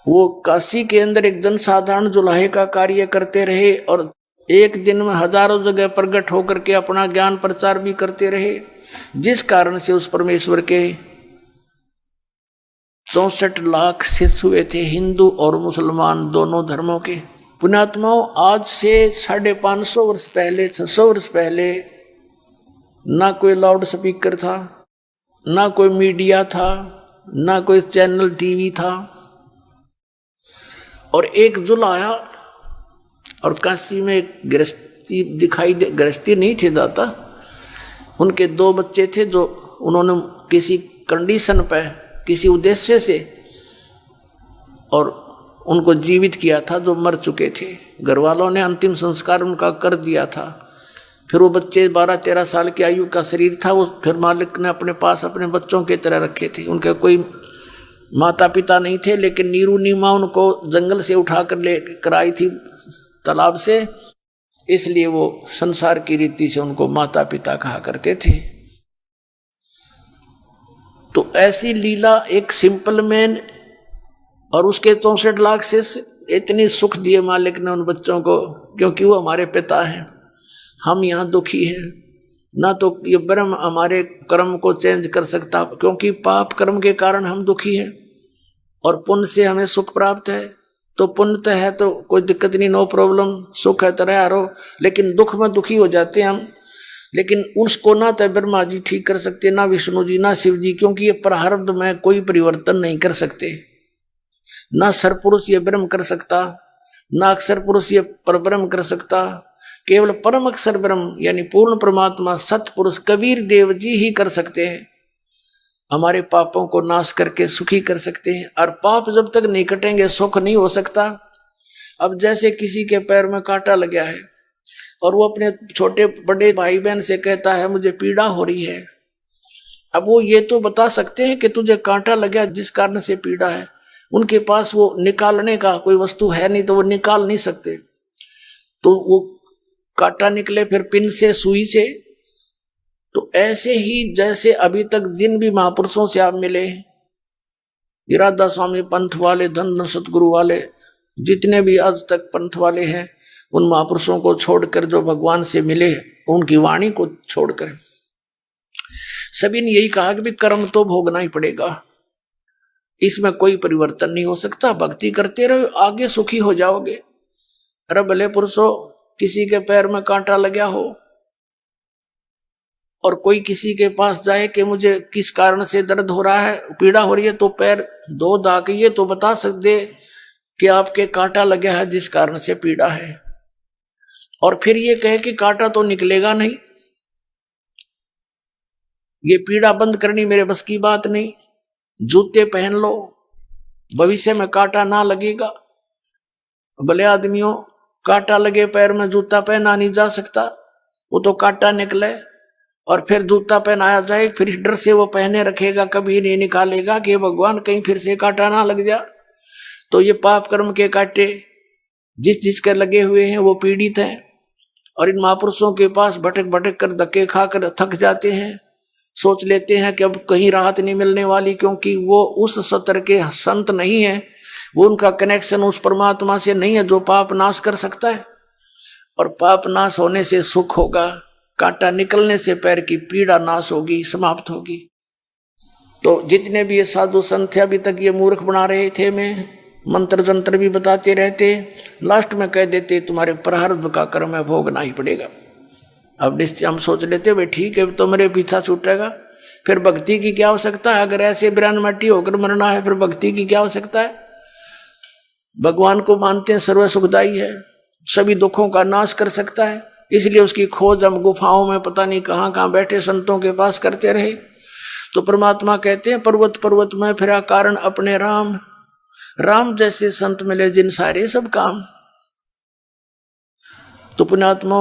वो काशी के अंदर एक जनसाधारण जुलाहे का कार्य करते रहे और एक दिन में हजारों जगह प्रकट होकर के अपना ज्ञान प्रचार भी करते रहे, जिस कारण से उस परमेश्वर के 64 लाख शिष्य हुए थे, हिंदू और मुसलमान दोनों धर्मों के। पुण्यात्माओं, आज से 550 वर्ष पहले, 600 वर्ष पहले ना कोई लाउड स्पीकर था, ना कोई मीडिया था, ना कोई चैनल टीवी था, और एक जुलाहा और काशी में एक गृहस्थी दिखाई दे, गृहस्थी नहीं थे दाता, उनके 2 बच्चे थे जो उन्होंने किसी कंडीशन पे, किसी उद्देश्य से और उनको जीवित किया था, जो मर चुके थे। घर वालों ने अंतिम संस्कार उनका कर दिया था। फिर वो बच्चे 12-13 साल की आयु का शरीर था, वो फिर मालिक ने अपने पास अपने बच्चों की तरह रखे थे। उनके कोई माता पिता नहीं थे, लेकिन नीरू नीमा उनको जंगल से उठाकर लेकर आई थी, तालाब से, इसलिए वो संसार की रीति से उनको माता पिता कहा करते थे। तो ऐसी लीला एक सिंपल मैन और उसके 64 लाख से इतनी सुख दिए मालिक ने उन बच्चों को, क्योंकि वो हमारे पिता हैं। हम यहाँ दुखी हैं, ना तो ये ब्रह्म हमारे कर्म को चेंज कर सकता, क्योंकि पाप कर्म के कारण हम दुखी हैं, और पुण्य से हमें सुख प्राप्त है। तो पुण्य तो है तो कोई दिक्कत नहीं, नो प्रॉब्लम, सुख है तरह आरो, लेकिन दुख में दुखी हो जाते हैं हम। लेकिन उसको ना तो ब्रह्मा जी ठीक कर सकते, ना विष्णु जी, ना शिव जी, क्योंकि ये प्रारब्ध में कोई परिवर्तन नहीं कर सकते। ना सरपुरुष ये ब्रह्म कर सकता, ना अक्षर पुरुष ये परब्रह्म कर सकता, केवल परम अक्षर ब्रह्म यानी पूर्ण परमात्मा सतपुरुष कबीर देव जी ही कर सकते हैं। हमारे पापों को नाश करके सुखी कर सकते हैं, और पाप जब तक नहीं कटेंगे सुख नहीं हो सकता। अब जैसे किसी के पैर में कांटा लग गया है और वो अपने छोटे बड़े भाई बहन से कहता है मुझे पीड़ा हो रही है, अब वो ये तो बता सकते हैं कि तुझे कांटा लग गया जिस कारण से पीड़ा है, उनके पास वो निकालने का कोई वस्तु है नहीं, तो वो निकाल नहीं सकते। तो वो कांटा निकले फिर पिन से, सुई से। तो ऐसे ही जैसे अभी तक जिन भी महापुरुषों से आप मिले, इरादा स्वामी पंथ वाले, धन सतगुरु वाले, जितने भी आज तक पंथ वाले हैं, उन महापुरुषों को छोड़कर जो भगवान से मिले, उनकी वाणी को छोड़कर सभी ने यही कहा कि भी कर्म तो भोगना ही पड़ेगा, इसमें कोई परिवर्तन नहीं हो सकता। भक्ति करते रहो, आगे सुखी हो जाओगे। अरे भले पुरुषों, किसी के पैर में कांटा लगा हो और कोई किसी के पास जाए कि मुझे किस कारण से दर्द हो रहा है, पीड़ा हो रही है, तो पैर दो दाके ये तो बता सकते कि आपके कांटा लगा है जिस कारण से पीड़ा है, और फिर ये कहे कि कांटा तो निकलेगा नहीं, ये पीड़ा बंद करनी मेरे बस की बात नहीं, जूते पहन लो, भविष्य में कांटा ना लगेगा। भले आदमियों, कांटा लगे पैर में जूता पहना नहीं जा सकता, वो तो कांटा निकले और फिर जूता पहनाया जाए, फिर इस डर से वो पहने रखेगा, कभी नहीं निकालेगा कि भगवान कहीं फिर से कांटा ना लग जा। तो ये पाप कर्म के कांटे जिस जिसके लगे हुए हैं वो पीड़ित हैं, और इन महापुरुषों के पास भटक भटक कर धक्के खाकर थक जाते हैं। सोच लेते हैं कि अब कहीं राहत नहीं मिलने वाली, क्योंकि वो उस स्तर के संत नहीं है, वो उनका कनेक्शन उस परमात्मा से नहीं है जो पाप नाश कर सकता है। और पाप नाश होने से सुख होगा, कांटा निकलने से पैर की पीड़ा नाश होगी, समाप्त होगी। तो जितने भी ये साधु संत थे अभी तक ये मूर्ख बना रहे थे, मैं मंत्र जंत्र भी बताते रहते, लास्ट में कह देते तुम्हारे प्रारब्ध का कर्म है, भोगना ही पड़ेगा। अब निश्चय हम सोच लेते भाई ठीक है तो मेरे पीछा छूटेगा, फिर भक्ति की क्या आवश्यकता है? अगर ऐसे बिरान मट्टी होकर मरना है फिर भक्ति की क्या आवश्यकता है? भगवान को मानते हैं सर्व सुखदाई है, सभी दुखों का नाश कर सकता है, इसलिए उसकी खोज हम गुफाओं में पता नहीं कहाँ कहाँ बैठे संतों के पास करते रहे। तो परमात्मा कहते हैं पर्वत पर्वत में फिरा कारण अपने राम, राम जैसे संत मिले जिन सारे सब काम। तो पुण्यात्मा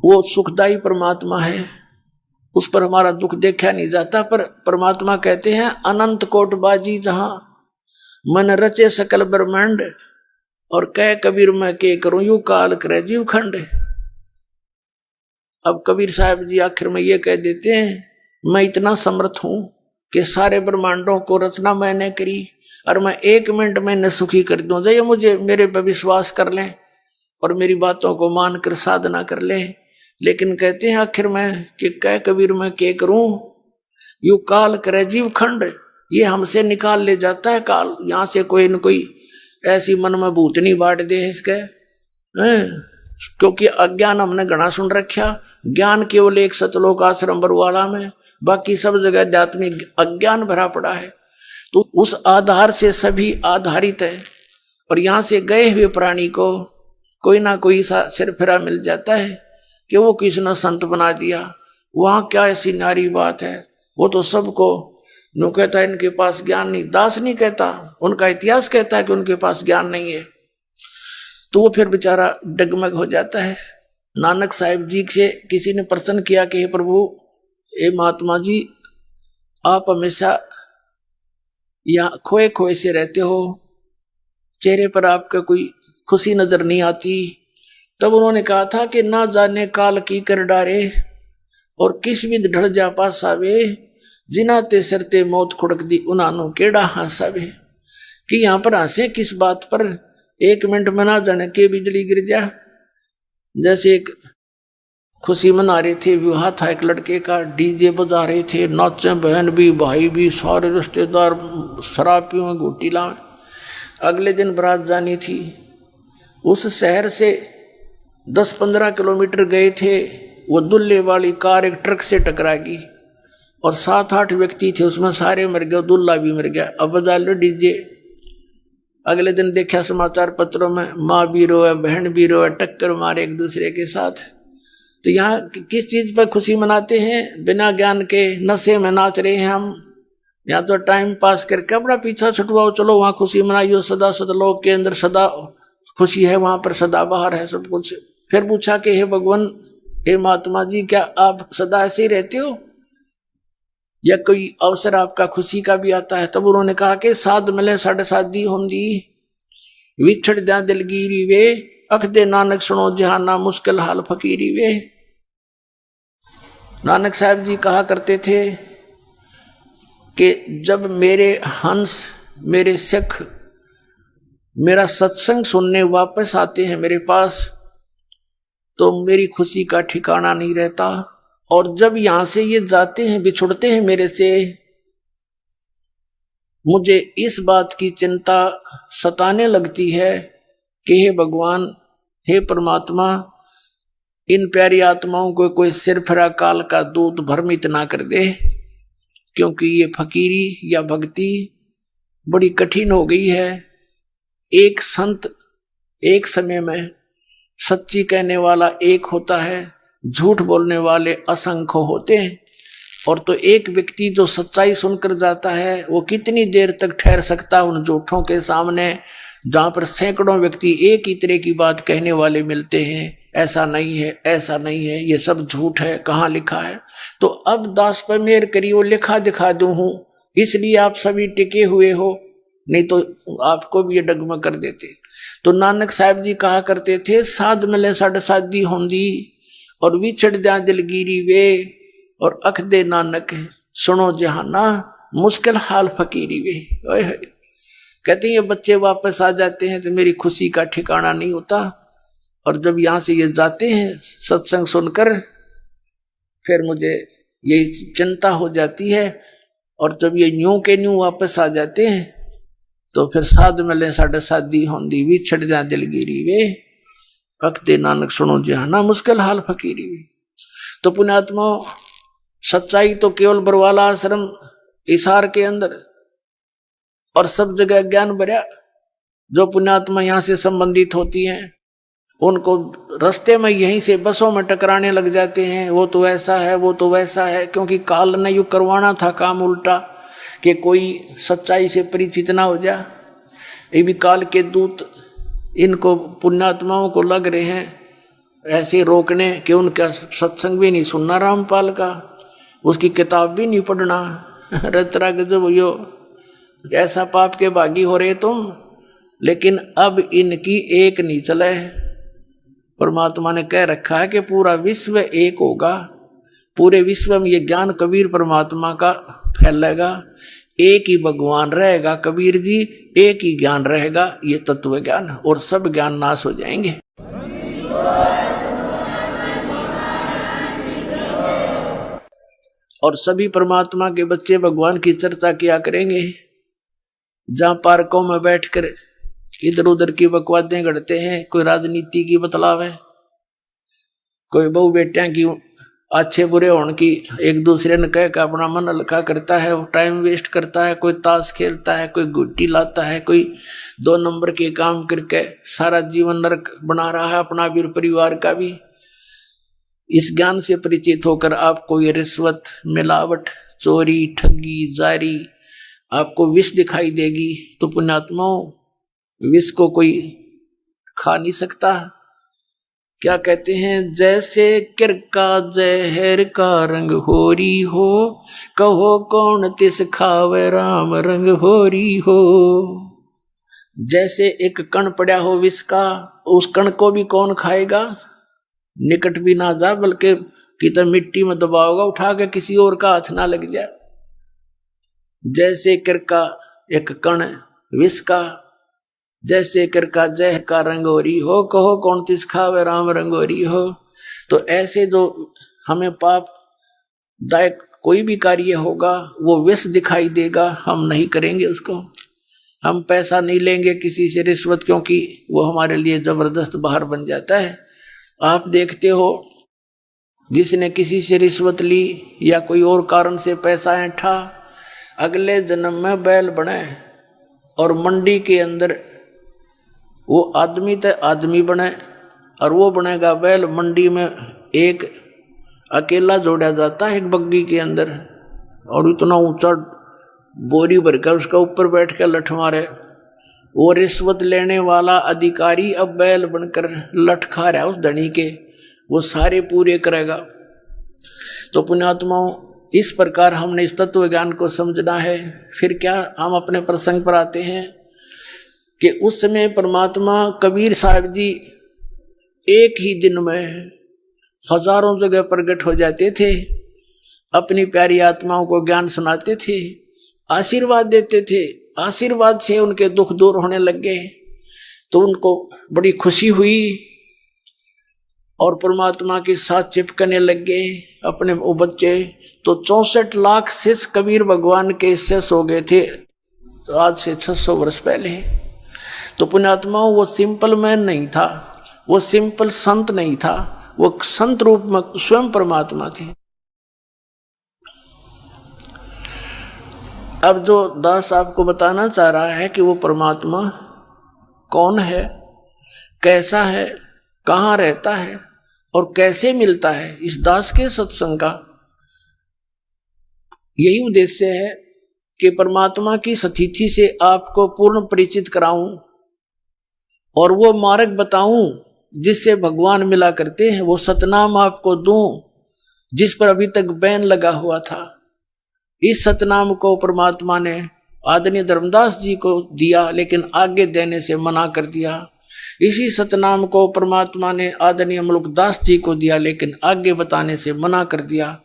वो सुखदाई परमात्मा है, उस पर हमारा दुख देखा नहीं जाता। पर परमात्मा कहते हैं अनंत कोट बाजी जहां मन रचे सकल ब्रह्मांड, और कह कबीर मैं के करूं यू काल करे जीव खंड। अब कबीर साहब जी आखिर में ये कह देते हैं मैं इतना समर्थ हूं कि सारे ब्रह्मांडों को रचना मैंने करी और मैं 1 मिनट में न सुखी कर दूं। जय मुझे मेरे पर विश्वास कर लें और मेरी बातों को मानकर साधना कर लें। लेकिन कहते हैं आखिर में कि कह कबीर मैं के करूं यू काल करे जीव खंड, ये हमसे निकाल ले जाता है काल। यहां से कोई न कोई ऐसी मन में भूतनी बांट दे इसके, क्योंकि अज्ञान हमने घना सुन रखा। ज्ञान केवल एक सतलोक आश्रम बरवाला में, बाकी सब जगह आध्यात्मिक अज्ञान भरा पड़ा है। तो उस आधार से सभी आधारित है, और यहां से गए हुए प्राणी को कोई ना कोई सा सिरफिरा मिल जाता है कि वो किसी ने संत बना दिया। वहां क्या ऐसी नारी बात है, वो तो सबको नो कहता है इनके पास ज्ञान नहीं। दास नहीं कहता, उनका इतिहास कहता है कि उनके पास ज्ञान नहीं है। तो वो फिर बेचारा डगमग हो जाता है। नानक साहिब जी से किसी ने प्रश्न किया कि हे प्रभु, हे महात्मा जी, आप हमेशा यहाँ खोए खोए से रहते हो, चेहरे पर आपका कोई खुशी नजर नहीं आती। तब उन्होंने कहा था कि ना जाने काल की कर डारे और किस विध ढल जा पासावे, जिनाते सरते मौत खुड़क दी उनानो केड़ा हंसावे। कि यहाँ पर हंसे किस बात पर? 1 मिनट में ना जाने के बिजली गिर जा। जैसे एक खुशी मना रहे थे, विवाह था एक लड़के का, डीजे बजा रहे थे, नाचे बहन भी भाई भी सारे रिश्तेदार, शराब पियो घूटी लाए। अगले दिन बारात जानी थी। उस शहर से 10-15 किलोमीटर गए थे, वो दुल्ले वाली कार एक ट्रक से टकराएगी और 7-8 व्यक्ति थे, उसमें सारे मर गए, दुल्ला भी मर गया। अब बजा लो डीजे। अगले दिन देखा समाचार पत्रों में, माँ भी रोए, बहन भी रोए, टक्कर मारे एक दूसरे के साथ। तो यहाँ किस चीज पर खुशी मनाते हैं? बिना ज्ञान के नशे में नाच रहे हैं हम। यहाँ तो टाइम पास करके अपना पीछा छुटवाओ, चलो वहां खुशी मनाइयो, सदा सतलोक के अंदर सदा खुशी है, वहां पर सदा बाहर है सब कुछ। फिर पूछा कि हे भगवान, हे महात्मा जी, क्या आप सदा ऐसे ही रहते हो या कोई अवसर आपका खुशी का भी आता है? तब उन्होंने कहा कि साध मिले साढ़े शादी होंगी, विछड़ जा दिलगीरी वे, अख दे नानक सुनो जहाना मुश्किल हाल फकीरी वे। नानक साहब जी कहा करते थे कि जब मेरे हंस, मेरे सिख, मेरा सत्संग सुनने वापस आते हैं मेरे पास, तो मेरी खुशी का ठिकाना नहीं रहता। और जब यहां से ये जाते हैं, बिछुड़ते हैं मेरे से, मुझे इस बात की चिंता सताने लगती है कि हे भगवान, हे परमात्मा, इन प्यारी आत्माओं को कोई सिरफिरा काल का दूत भ्रमित ना कर दे, क्योंकि ये फकीरी या भक्ति बड़ी कठिन हो गई है। एक संत एक समय में सच्ची कहने वाला एक होता है, झूठ बोलने वाले असंख्य होते हैं। और तो एक व्यक्ति जो सच्चाई सुनकर जाता है, वो कितनी देर तक ठहर सकता है उन झूठों के सामने, जहां पर सैकड़ों व्यक्ति एक ही तरह की बात कहने वाले मिलते हैं। ऐसा नहीं है, ऐसा नहीं है, ये सब झूठ है, कहाँ लिखा है? तो अब दास पर मेहर करिए, वो लिखा दिखा दूं हूं, इसलिए आप सभी टिके हुए हो, नहीं तो आपको भी ये डगमग कर देते। तो नानक साहब जी कहा करते थे, साध मिले साढ़े शादी होंगी और विछड़ जा दिलगिरी वे, और अख दे नानक सुनो जहाना मुश्किल हाल फकीरी वे। ओए कहते हैं ये बच्चे वापस आ जाते हैं तो मेरी खुशी का ठिकाना नहीं होता, और जब यहां से ये जाते हैं सत्संग सुनकर फिर मुझे यही चिंता हो जाती है, और जब ये न्यू के न्यू वापस आ जाते हैं तो फिर साध मिले साढ़े शादी होंदी विछड़ जा दिलगिरी वे, अख दे नानक सुनो जहाना मुश्किल हाल फकीरी वे। तो पुण्यात्मा सच्चाई तो केवल बरवाला आश्रम इसार के अंदर और सब जगह ज्ञान भरा, जो पुण्यात्मा यहाँ से संबंधित होती हैं उनको रास्ते में यहीं से बसों में टकराने लग जाते हैं, वो तो ऐसा है वो तो वैसा है, क्योंकि काल ने यूँ करवाना था काम उल्टा कि कोई सच्चाई से परिचित ना हो जा। ये भी काल के दूत इनको पुण्यात्माओं को लग रहे हैं ऐसे रोकने कि उनका सत्संग भी नहीं सुनना रामपाल का, उसकी किताब भी नहीं पढ़ना। रतरा गजब यो ऐसा पाप के भागी हो रहे तुम। लेकिन अब इनकी एक नहीं चले, परमात्मा ने कह रखा है कि पूरा विश्व एक होगा, पूरे विश्व में ये ज्ञान कबीर परमात्मा का फैलेगा, एक ही भगवान रहेगा कबीर जी, एक ही ज्ञान रहेगा ये तत्व ज्ञान, और सब ज्ञान नाश हो जाएंगे। और सभी परमात्मा के बच्चे भगवान की चर्चा किया करेंगे। जहां पार्कों में बैठकर इधर उधर की बकवादें गढ़ते हैं, कोई राजनीति की बतलाव है, कोई बहू बेटियां की अच्छे बुरे होने की एक दूसरे ने कह के अपना मन हल्का करता है, वो टाइम वेस्ट करता है, कोई ताश खेलता है, कोई गुट्टी लाता है, कोई 2 नंबर के काम करके सारा जीवन नरक बना रहा है अपना भी परिवार का भी। इस ज्ञान से परिचित होकर आपको ये रिश्वत, मिलावट, चोरी, ठगी, जारी आपको विष दिखाई देगी, तो पुण्यात्माओं विष को कोई खा नहीं सकता। क्या कहते हैं, जैसे किरका जहर का रंग होरी हो, कहो कौन तिस खावे राम रंग होरी हो। जैसे एक कण पड़ा हो विष का, उस कण को भी कौन खाएगा, निकट भी ना जा, बल्कि कितना मिट्टी में दबाओगा उठा के, किसी और का हाथ ना लग जाए। जैसे किरका एक कण विष का, जैसे किरका जह का रंगोरी हो, कहो कौन तिस खावे राम रंगोरी हो। तो ऐसे जो हमें पाप दायक कोई भी कार्य होगा वो विष दिखाई देगा, हम नहीं करेंगे उसको। हम पैसा नहीं लेंगे किसी से रिश्वत, क्योंकि वो हमारे लिए जबरदस्त बाहर बन जाता है। आप देखते हो जिसने किसी से रिश्वत ली या कोई और कारण से पैसा ऐंठा, अगले जन्म में बैल बने और मंडी के अंदर वो आदमी तो आदमी बने और वो बनेगा बैल। मंडी में एक अकेला जोड़ा जाता है एक बग्गी के अंदर, और इतना ऊंचा बोरी भरकर उसका ऊपर बैठ कर लठ मारे। वो रिश्वत लेने वाला अधिकारी अब बैल बनकर लठ खा रहा है उस धनी के, वो सारे पूरे करेगा। तो पुण्यात्माओं इस प्रकार हमने इस तत्व ज्ञान को समझना है। फिर क्या, हम अपने प्रसंग पर आते हैं कि उस समय परमात्मा कबीर साहब जी एक ही दिन में हजारों जगह प्रकट हो जाते थे, अपनी प्यारी आत्माओं को ज्ञान सुनाते थे, आशीर्वाद देते थे। आशीर्वाद से उनके दुख दूर होने लग गए, तो उनको बड़ी खुशी हुई और परमात्मा के साथ चिपकने लग गए अपने वो बच्चे। तो 64 लाख शिष्य कबीर भगवान के शिष्य हो गए थे, तो आज से 600 वर्ष पहले। तो पुण्यात्माओं वो सिंपल मैन नहीं था, वो सिंपल संत नहीं था, वो संत रूप में स्वयं परमात्मा थे। अब जो दास आपको बताना चाह रहा है कि वो परमात्मा कौन है, कैसा है, कहाँ रहता है और कैसे मिलता है, इस दास के सत्संग का यही उद्देश्य है कि परमात्मा की सतिथि से आपको पूर्ण परिचित कराऊं और वो मार्ग बताऊं जिससे भगवान मिला करते हैं, वो सतनाम आपको दूं जिस पर अभी तक बैन लगा हुआ था। इस सतनाम को परमात्मा ने आदरणीय धर्मदास जी को दिया, लेकिन आगे देने से मना कर दिया। इसी सतनाम को परमात्मा ने आदरणीय मुल्कदास जी को दिया, लेकिन आगे बताने से मना कर दिया।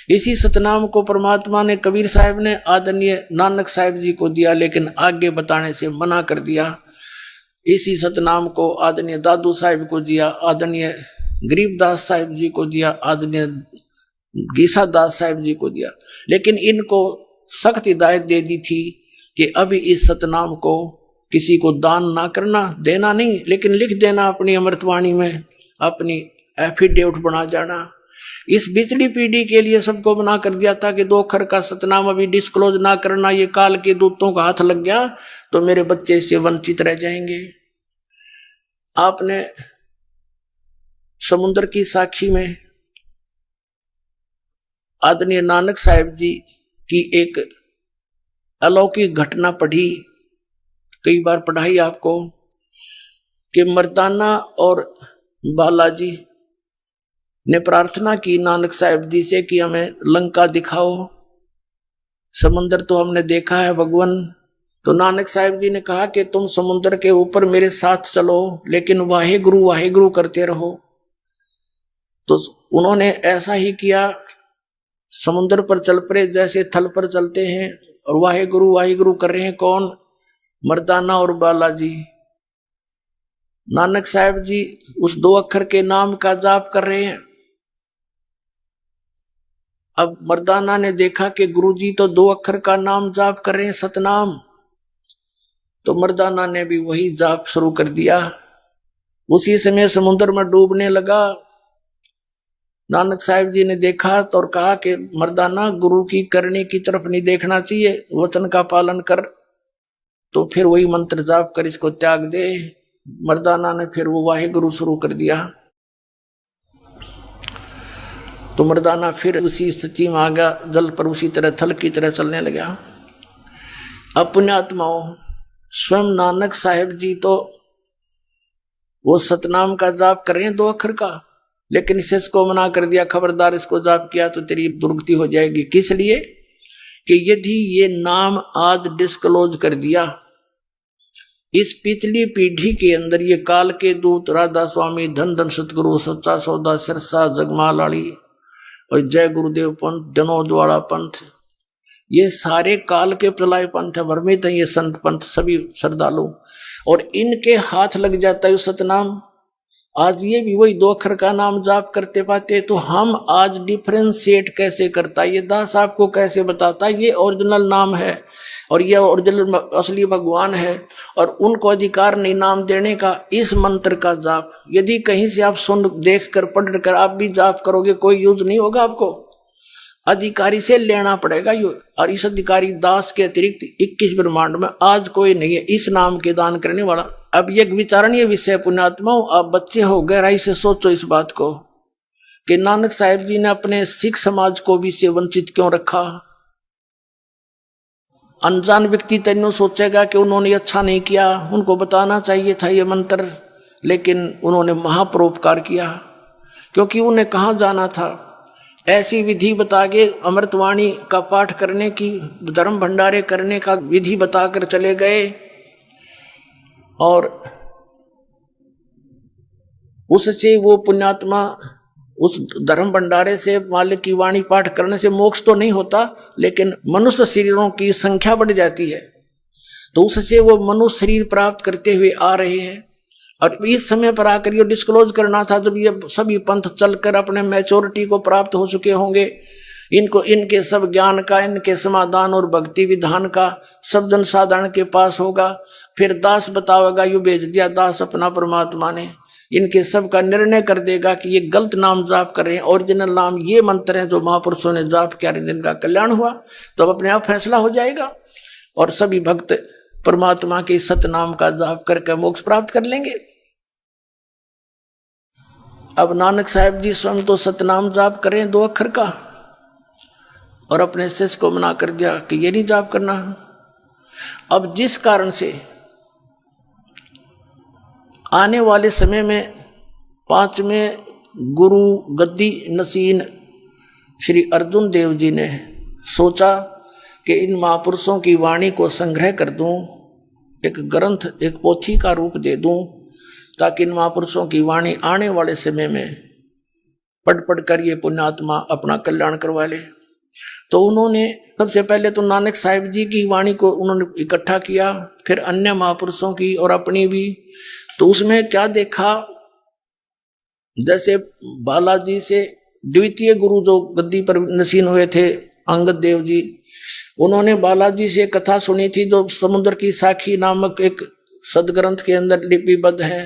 इसी सतनाम को परमात्मा ने कबीर साहब ने आदरणीय नानक साहब जी को दिया, लेकिन आगे बताने से मना कर दिया। इसी सतनाम को आदरणीय दादू साहब को दिया, आदरणीय गरीबदास साहब जी को दिया, आदरणीय गीसा दास साहब जी को दिया, लेकिन इनको सख्त हिदायत दे दी थी कि अभी इस सतनाम को किसी को दान ना करना, देना नहीं, लेकिन लिख देना अपनी अमृतवाणी में, अपनी एफिडेविट बना जाना। इस पिछली पीढ़ी के लिए सबको बना कर दिया था कि 2 अक्षर का सतनाम अभी डिस्क्लोज ना करना, ये काल के दूतों का हाथ लग गया तो मेरे बच्चे इससे वंचित रह जाएंगे। आपने समुद्र की साखी में आदरणीय नानक साहब जी की एक अलौकिक घटना पढ़ी, कई बार पढ़ाई आपको, कि मर्दाना और बालाजी ने प्रार्थना की नानक साहब जी से कि हमें लंका दिखाओ, समुद्र तो हमने देखा है भगवान। तो नानक साहब जी ने कहा कि तुम समुद्र के ऊपर मेरे साथ चलो, लेकिन वाहेगुरु वाहेगुरु करते रहो। तो उन्होंने ऐसा ही किया, समुद्र पर चल पड़े जैसे थल पर चलते हैं, और वाहेगुरु वाहेगुरु कर रहे हैं। कौन? मर्दाना और बालाजी। नानक साहब जी उस 2 अक्षर के नाम का जाप कर रहे हैं। अब मर्दाना ने देखा कि गुरुजी तो 2 अक्षर का नाम जाप कर रहे हैं, सतनाम। तो मर्दाना ने भी वही जाप शुरू कर दिया। उसी समय समुद्र में डूबने लगा। नानक साहब जी ने देखा तो और कहा कि मर्दाना, गुरु की करनी की तरफ नहीं देखना चाहिए, वचन का पालन कर। तो फिर वही मंत्र जाप कर इसको त्याग दे। मर्दाना ने फिर वो वाहेगुरु शुरू कर दिया। तो मर्दाना फिर उसी स्थिति में आ गया, जल पर उसी तरह थल की तरह चलने लगा। अब पुण्यात्माओं, स्वयं नानक साहब जी तो वो सतनाम का जाप कर रहे हैं 2 अक्षर का, लेकिन इसे इसको मना कर दिया, खबरदार इसको जाप किया तो तेरी दुर्गति हो जाएगी। किस लिए? कि यदि ये नाम आज डिस्क्लोज कर दिया, इस पिछली पीढ़ी के अंदर ये काल के दूत राधा स्वामी, धन धन सतगुरु, सच्चा सौदा, सिरसा, जगमालाड़ी और जय गुरुदेव पंथ, जनोद वाला पंथ, ये सारे काल के प्रलय पंथ है, भ्रमित है ये संत पंथ सभी श्रद्धालु, और इनके हाथ लग जाता है सतनाम। आज ये भी वही 2 अक्षर का नाम जाप करते पाते, तो हम आज डिफरेंशिएट कैसे करता, ये दास आपको कैसे बताता ये ओरिजिनल नाम है और ये ओरिजिनल असली भगवान है, और उनको अधिकार नहीं नाम देने का। इस मंत्र का जाप यदि कहीं से आप सुन देख कर पढ़ कर आप भी जाप करोगे, कोई यूज नहीं होगा, आपको अधिकारी से लेना पड़ेगा ये। और इस अधिकारी दास के अतिरिक्त 21 ब्रह्मांड में आज कोई नहीं है इस नाम के दान करने वाला। अब ये विचारणीय विषय पुण्यात्माओं, आप बच्चे हो, गहराई से सोचो इस बात को कि नानक साहब जी ने अपने सिख समाज को भी से वंचित क्यों रखा। अनजान व्यक्ति तेनों सोचेगा कि उन्होंने अच्छा नहीं किया, उनको बताना चाहिए था ये मंत्र, लेकिन उन्होंने महापरोपकार किया, क्योंकि उन्हें कहाँ जाना था। ऐसी विधि बता के अमृतवाणी का पाठ करने की, धर्म भंडारे करने का विधि बताकर चले गए, और उससे वो पुण्यात्मा उस धर्म भंडारे से मालिक की वाणी पाठ करने से मोक्ष तो नहीं होता, लेकिन मनुष्य शरीरों की संख्या बढ़ जाती है, तो उससे वो मनुष्य शरीर प्राप्त करते हुए आ रहे हैं। और इस समय पर आकर ये डिस्क्लोज करना था जब ये सभी पंथ चलकर अपने मैच्योरिटी को प्राप्त हो चुके होंगे, इनको इनके सब ज्ञान का, इनके समाधान और भक्ति विधान का सब जन साधारण के पास होगा। फिर दास बतावेगा, यू भेज दिया दास अपना परमात्मा ने, इनके सब का निर्णय कर देगा कि ये गलत नाम जाप कर रहे हैं, ओरिजिनल नाम ये मंत्र है जो महापुरुषों ने जाप किया, इनका कल्याण हुआ। तो अब अपने आप फैसला हो जाएगा और सभी भक्त परमात्मा के सतनाम का जाप करके मोक्ष प्राप्त कर लेंगे। अब नानक साहब जी स्वयं तो सतनाम जाप करें 2 अक्षर का, और अपने शिष्य को मना कर दिया कि ये नहीं जाप करना। अब जिस कारण से आने वाले समय में 5वें गुरु गद्दी नसीन श्री अर्जुन देव जी ने सोचा कि इन महापुरुषों की वाणी को संग्रह कर दूं, एक ग्रंथ, एक पोथी का रूप दे दूं, ताकि इन महापुरुषों की वाणी आने वाले समय में पढ़ पढ़ कर ये पुण्यात्मा अपना कल्याण करवा ले। तो उन्होंने सबसे पहले तो नानक साहिब जी की वाणी को उन्होंने इकट्ठा किया, फिर अन्य महापुरुषों की और अपनी भी। तो उसमें क्या देखा, जैसे बालाजी से द्वितीय गुरु जो गद्दी पर नसीन हुए थे अंगद देव जी, उन्होंने बालाजी से कथा सुनी थी जो समुद्र की साखी नामक एक सदग्रंथ के अंदर लिपिबद्ध है।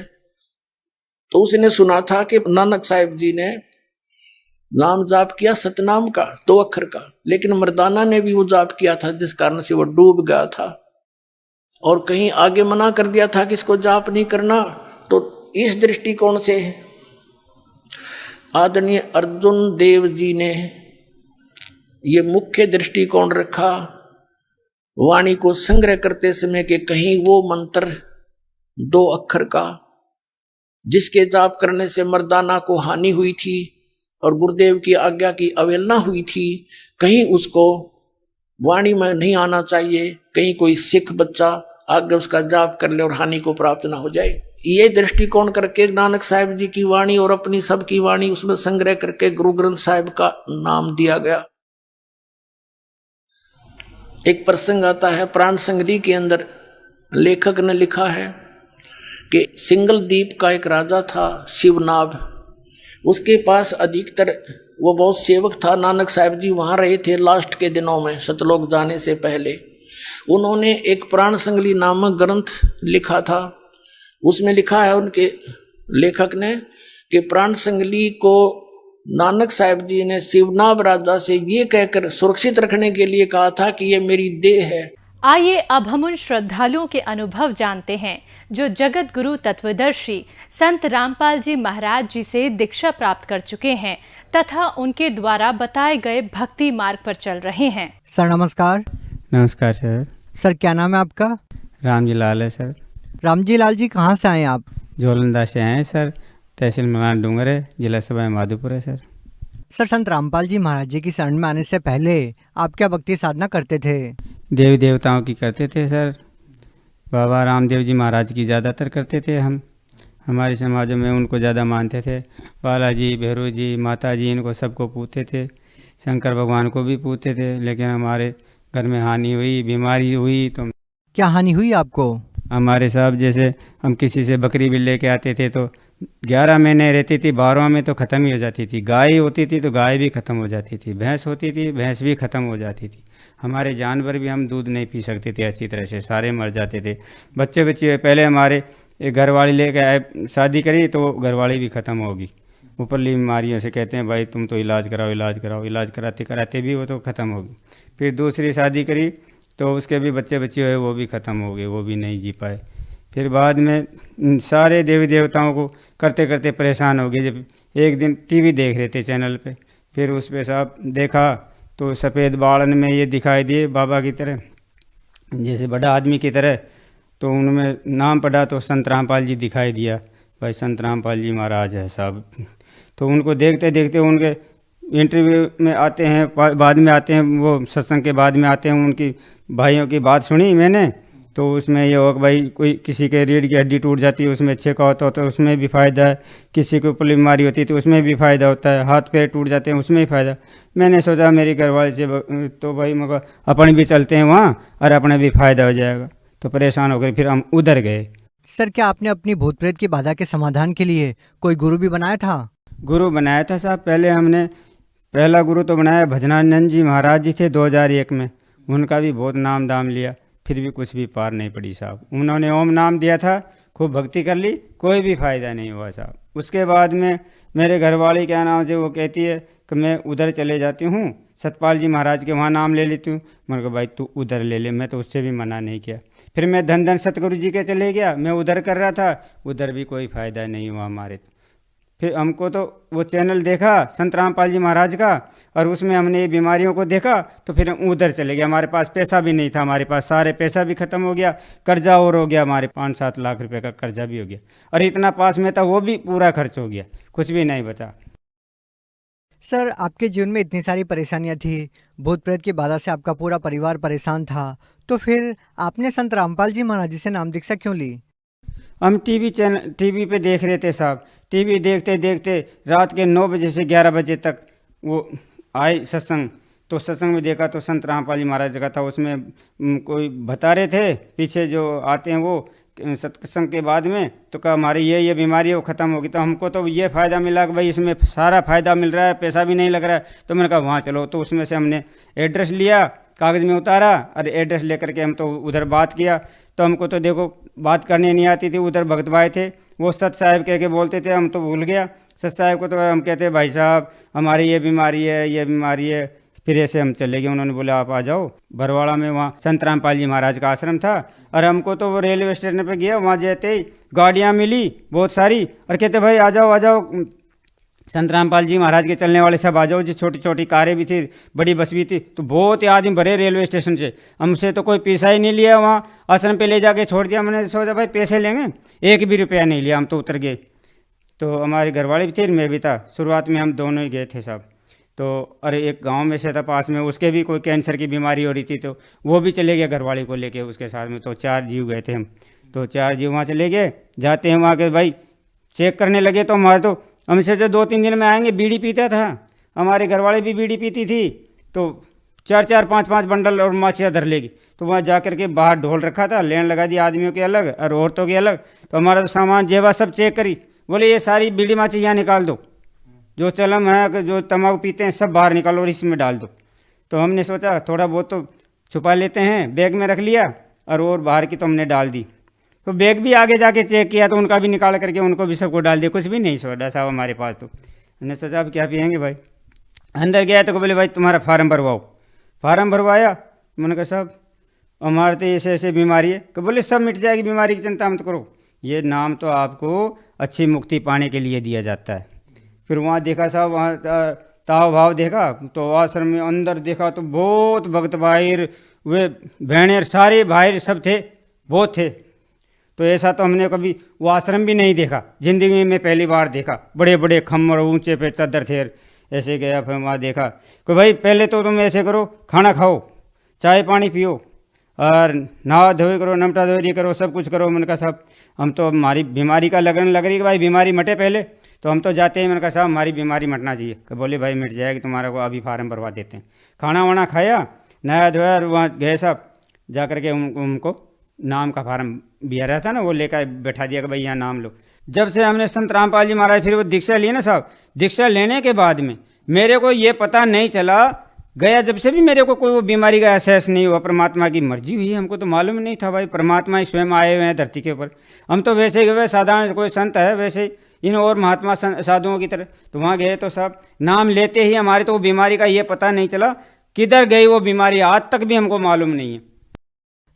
तो उसने सुना था कि नानक साहिब जी ने नाम जाप किया सतनाम का 2 अक्षर का, लेकिन मर्दाना ने भी वो जाप किया था जिस कारण से वो डूब गया था, और कहीं आगे मना कर दिया था कि इसको जाप नहीं करना। तो इस दृष्टिकोण से आदरणीय अर्जुन देव जी ने ये मुख्य दृष्टिकोण रखा वाणी को संग्रह करते समय के कहीं वो मंत्र 2 अक्षर का जिसके जाप करने से मर्दाना को हानि हुई थी और गुरुदेव की आज्ञा की अवहेलना हुई थी, कहीं उसको वाणी में नहीं आना चाहिए, कहीं कोई सिख बच्चा आगे उसका जाप कर ले और हानि को प्राप्त ना हो जाए। ये दृष्टिकोण करके नानक साहिब जी की वाणी और अपनी सबकी वाणी उसमें संग्रह करके गुरु ग्रंथ साहिब का नाम दिया गया। एक प्रसंग आता है प्राण संगति के अंदर, लेखक ने लिखा है कि सिंगल द्वीप का एक राजा था शिवनाभ। उसके पास अधिकतर वो बहुत सेवक था। नानक साहिब जी वहाँ रहे थे लास्ट के दिनों में, सतलोक जाने से पहले। उन्होंने एक प्राण संगली नामक ग्रंथ लिखा था। उसमें लिखा है उनके लेखक ने कि प्राण संगली को नानक साहिब जी ने शिवनाभ राजा से ये कहकर सुरक्षित रखने के लिए कहा था कि ये मेरी देह है। आइए अब हम उन श्रद्धालुओं के अनुभव जानते हैं जो जगत गुरु तत्वदर्शी संत रामपाल जी महाराज जी से दीक्षा प्राप्त कर चुके हैं तथा उनके द्वारा बताए गए भक्ति मार्ग पर चल रहे हैं। सर नमस्कार। नमस्कार सर। सर क्या नाम है आपका? रामजी लाल है सर। रामजी लाल जी कहाँ से आए आप? जोलंदा से आए हैं सर, तहसील मलान डूंगर है, जिला सभा माधोपुर है सर। सर संत रामपाल जी महाराज जी की शरण में आने से पहले आप क्या भक्ति साधना करते थे? देवी देवताओं की करते थे सर। बाबा रामदेव जी महाराज की ज़्यादातर करते थे हम। हमारे समाजों में उनको ज़्यादा मानते थे। बालाजी, भैरव जी, माता जी, इनको सबको पूछते थे। शंकर भगवान को भी पूछते थे, लेकिन हमारे घर में हानि हुई, बीमारी हुई। तो क्या हानि हुई आपको? हमारे साहब जैसे हम किसी से बकरी भी लेके आते थे तो 11 महीने रहती थी, 12वां में तो ख़त्म ही हो जाती थी। गाय होती थी तो गाय भी ख़त्म हो जाती थी, भैंस होती थी भैंस भी ख़त्म हो जाती थी। हमारे जानवर भी हम दूध नहीं पी सकते थे, अच्छी तरह से सारे मर जाते थे। बच्चे पहले हमारे घरवाली लेके आए, शादी करी तो घरवाली भी ख़त्म होगी। ऊपरली बीमारियों से कहते हैं भाई तुम तो इलाज कराओ इलाज कराओ, इलाज कराते कराते भी वो तो ख़त्म होगी। फिर दूसरी शादी करी तो उसके भी बच्चे हुए, वो भी ख़त्म हो गए, वो भी नहीं जी पाए। फिर बाद में सारे देवी देवताओं को करते करते परेशान हो गए। जब एक दिन टीवी देख रहे थे चैनल पे, फिर उस पे साहब देखा तो सफ़ेद बालन में ये दिखाई दिए बाबा की तरह, जैसे बड़ा आदमी की तरह। तो उनमें नाम पढ़ा तो संत रामपाल जी दिखाई दिया, भाई संत रामपाल जी महाराज है साहब। तो उनको देखते देखते उनके इंटरव्यू में आते हैं, बाद में आते हैं, वो सत्संग के बाद में आते हैं। उनकी भाइयों की बात सुनी मैंने, तो उसमें ये हो कि भाई कोई किसी के रीढ़ की हड्डी टूट जाती है उसमें अच्छे का होता है, उसमें भी फ़ायदा है। किसी को ऊपर बीमारी होती है तो उसमें भी फ़ायदा होता है। हाथ पैर टूट जाते हैं उसमें भी फ़ायदा। मैंने सोचा मेरी घरवाले से तो भाई मगर अपने भी चलते हैं वहाँ और अपने भी फ़ायदा हो जाएगा। तो परेशान हो गए, फिर हम उधर गए। सर क्या आपने अपनी भूत प्रेत की बाधा के समाधान के लिए कोई गुरु भी बनाया था? गुरु बनाया था साहब। पहले हमने पहला गुरु तो बनाया भजनानंद जी महाराज जी थे 2001 में। उनका भी बहुत नाम दाम लिया, फिर भी कुछ भी पार नहीं पड़ी साहब। उन्होंने ओम नाम दिया था, खूब भक्ति कर ली, कोई भी फ़ायदा नहीं हुआ साहब। उसके बाद में मेरे घरवाली क्या नाम से वो कहती है कि मैं उधर चले जाती हूँ, सतपाल जी महाराज के वहाँ नाम ले लेती हूँ। मैंने कहा भाई तू उधर ले ले, मैं तो उससे भी मना नहीं किया। फिर मैं धन सतगुरु जी के चले गया, मैं उधर कर रहा था, उधर भी कोई फ़ायदा नहीं हुआ हमारे। फिर हमको तो वो चैनल देखा संत रामपाल जी महाराज का, और उसमें हमने ये बीमारियों को देखा, तो फिर हम उधर चले गए। हमारे पास पैसा भी नहीं था, हमारे पास सारे पैसा भी ख़त्म हो गया, कर्जा और हो गया, हमारे 5-7 लाख रुपए का कर्जा भी हो गया, और इतना पास में था वो भी पूरा खर्च हो गया, कुछ भी नहीं बचा। सर आपके जीवन में इतनी सारी परेशानियां थी, भूत प्रेत की बाधा से आपका पूरा परिवार परेशान था, तो फिर आपने संत रामपाल जी महाराज जी से नाम दीक्षा क्यों ली? हम टीवी पे देख रहे थे साहब। टीवी देखते देखते रात के 9 बजे से 11 बजे तक वो आए सत्संग। तो सत्संग में देखा तो संत रामपाल जी महाराज का था, उसमें कोई बता रहे थे पीछे जो आते हैं वो सत्संग के बाद में, तो कहा हमारी ये बीमारी है वो ख़त्म होगी। तो हमको तो ये फ़ायदा मिला कि भाई इसमें सारा फ़ायदा मिल रहा है, पैसा भी नहीं लग रहा है। तो मैंने कहा वहाँ चलो। तो उसमें से हमने एड्रेस लिया, कागज़ में उतारा और एड्रेस लेकर के हम तो उधर बात किया। तो हमको तो देखो बात करने नहीं आती थी। उधर भगत भाई थे, वो सत साहब कह के बोलते थे, हम तो भूल गया सत साहब को। तो हम कहते भाई साहब हमारी ये बीमारी है, ये बीमारी है। फिर ऐसे हम चले गए। उन्होंने बोला आप आ जाओ। बरवाड़ा में वहाँ संत रामपाल जी महाराज का आश्रम था। और हमको तो वो रेलवे स्टेशन पे गया, वहाँ जाते ही गाड़ियाँ मिली बहुत सारी और कहते भाई आ जाओ आ जाओ, संत रामपाल जी महाराज के चलने वाले सब आ जाओ। जो छोटी छोटी कारें भी थी, बड़ी बस भी थी, तो बहुत ही आदमी भरे रेलवे स्टेशन से। हमसे तो कोई पैसा ही नहीं लिया, वहाँ आश्रम पे ले जाके छोड़ दिया। मैंने सोचा भाई पैसे लेंगे, 1 भी रुपया नहीं लिया। हम तो उतर गए। तो हमारे घरवाले भी थे, मैं भी था। शुरुआत में हम दोनों ही गए थे साहब। तो अरे एक गांव में से था पास में, उसके भी कोई कैंसर की बीमारी हो रही थी, तो वो भी चले गए घरवाले को लेके उसके साथ में। तो 4 जीव गए थे हम। तो 4 जीव वहाँ चले गए। जाते हैं वहाँ के भाई चेक करने लगे तो हमारे तो हमसे जो 2-3 दिन में आएंगे। बीड़ी पीता था, हमारे घरवाले भी बीड़ी पीती थी। तो 4-4 5-5 बंडल और माचिया धर लेगी। तो वहाँ जा कर के बाहर ढोल रखा था, लेन लगा दी आदमियों के अलग और औरतों के अलग। तो हमारा तो सामान जेबा सब चेक करी। बोले ये सारी बीड़ी माची यहाँ निकाल दो, जो चलम है जो तम्बाकू पीते हैं सब बाहर निकालो और इसमें डाल दो। तो हमने सोचा थोड़ा बहुत तो छुपा लेते हैं, बैग में रख लिया और बाहर की तो हमने डाल दी। तो बैग भी आगे जाके चेक किया तो उनका भी निकाल करके उनको भी सबको डाल दिया। कुछ भी नहीं सोडा साहब हमारे पास। तो हमने सोचा अब क्या पियेंगे भाई। अंदर गया तो बोले भाई तुम्हारा फार्म भरवाओ। फार्म भरवाया। मैंने कहा साहब हमारे तो ऐसे ऐसे बीमारी है। तो बोले सब मिट जाएगी, बीमारी की चिंता मत करो, ये नाम तो आपको अच्छी मुक्ति पाने के लिए दिया जाता है। फिर वहाँ देखा साहब, वहाँ ताव भाव देखा तो आश्रम में अंदर देखा तो बहुत भक्त भाई, वे बहनेर सारे भाई सब थे, बहुत थे। तो ऐसा तो हमने कभी वो आश्रम भी नहीं देखा, जिंदगी में पहली बार देखा। बड़े बड़े खम्मर ऊंचे पे चादर थे। ऐसे गया फिर वहाँ देखा कि भाई पहले तो तुम ऐसे करो, खाना खाओ, चाय पानी पियो और नहा धोई करो, नमटा धोई करो, सब कुछ करो। मैंने कहा साहब हम तो हमारी बीमारी का लगन लग रही है कि भाई बीमारी मटे पहले। तो हम तो जाते हैं। मैंने कहा साहब हमारी बीमारी मटना चाहिए। कि बोले भाई मिट जाएगी, तुम्हारा को अभी फार्म भरवा देते हैं। खाना वाना खाया, नया धोया और वहाँ गए साहब। जा करके उनको नाम का फार्म भी आ रहा था ना, वो लेकर बैठा दिया कि भाई यहाँ नाम लो। जब से हमने संत रामपाल जी महाराज फिर वो दीक्षा ली ना साहब, दीक्षा लेने के बाद में मेरे को ये पता नहीं चला गया, जब से भी मेरे को कोई वो बीमारी का एहसास नहीं हुआ। परमात्मा की मर्जी हुई, हमको तो मालूम नहीं था भाई परमात्मा ही स्वयं आए हुए हैं धरती के ऊपर। हम तो वैसे ही साधारण कोई संत है वैसे इन और महात्मा साधुओं की तरह। तो वहाँ गए तो साहब नाम लेते ही हमारे तो वो बीमारी का ये पता नहीं चला किधर गई वो बीमारी, आज तक भी हमको मालूम नहीं है।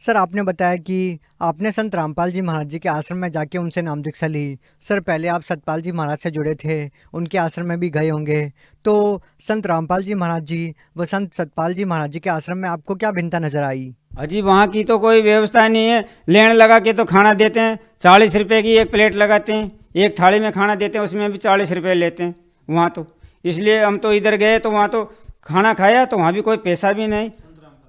सर आपने बताया कि आपने संत रामपाल जी महाराज जी के आश्रम में जाके उनसे नाम दीक्षा ली। सर पहले आप सतपाल जी महाराज से जुड़े थे, उनके आश्रम में भी गए होंगे। तो संत रामपाल जी महाराज जी व संत सतपाल जी महाराज जी के आश्रम में आपको क्या भिन्नता नजर आई? अजी वहाँ की तो कोई व्यवस्था नहीं है। लेन लगा के तो खाना देते हैं, 40 रुपये की एक प्लेट लगाते हैं, एक थाली में खाना देते हैं, उसमें भी 40 रुपये लेते हैं वहाँ तो। इसलिए हम तो इधर गए तो वहाँ तो खाना खाया तो वहाँ भी कोई पैसा भी नहीं।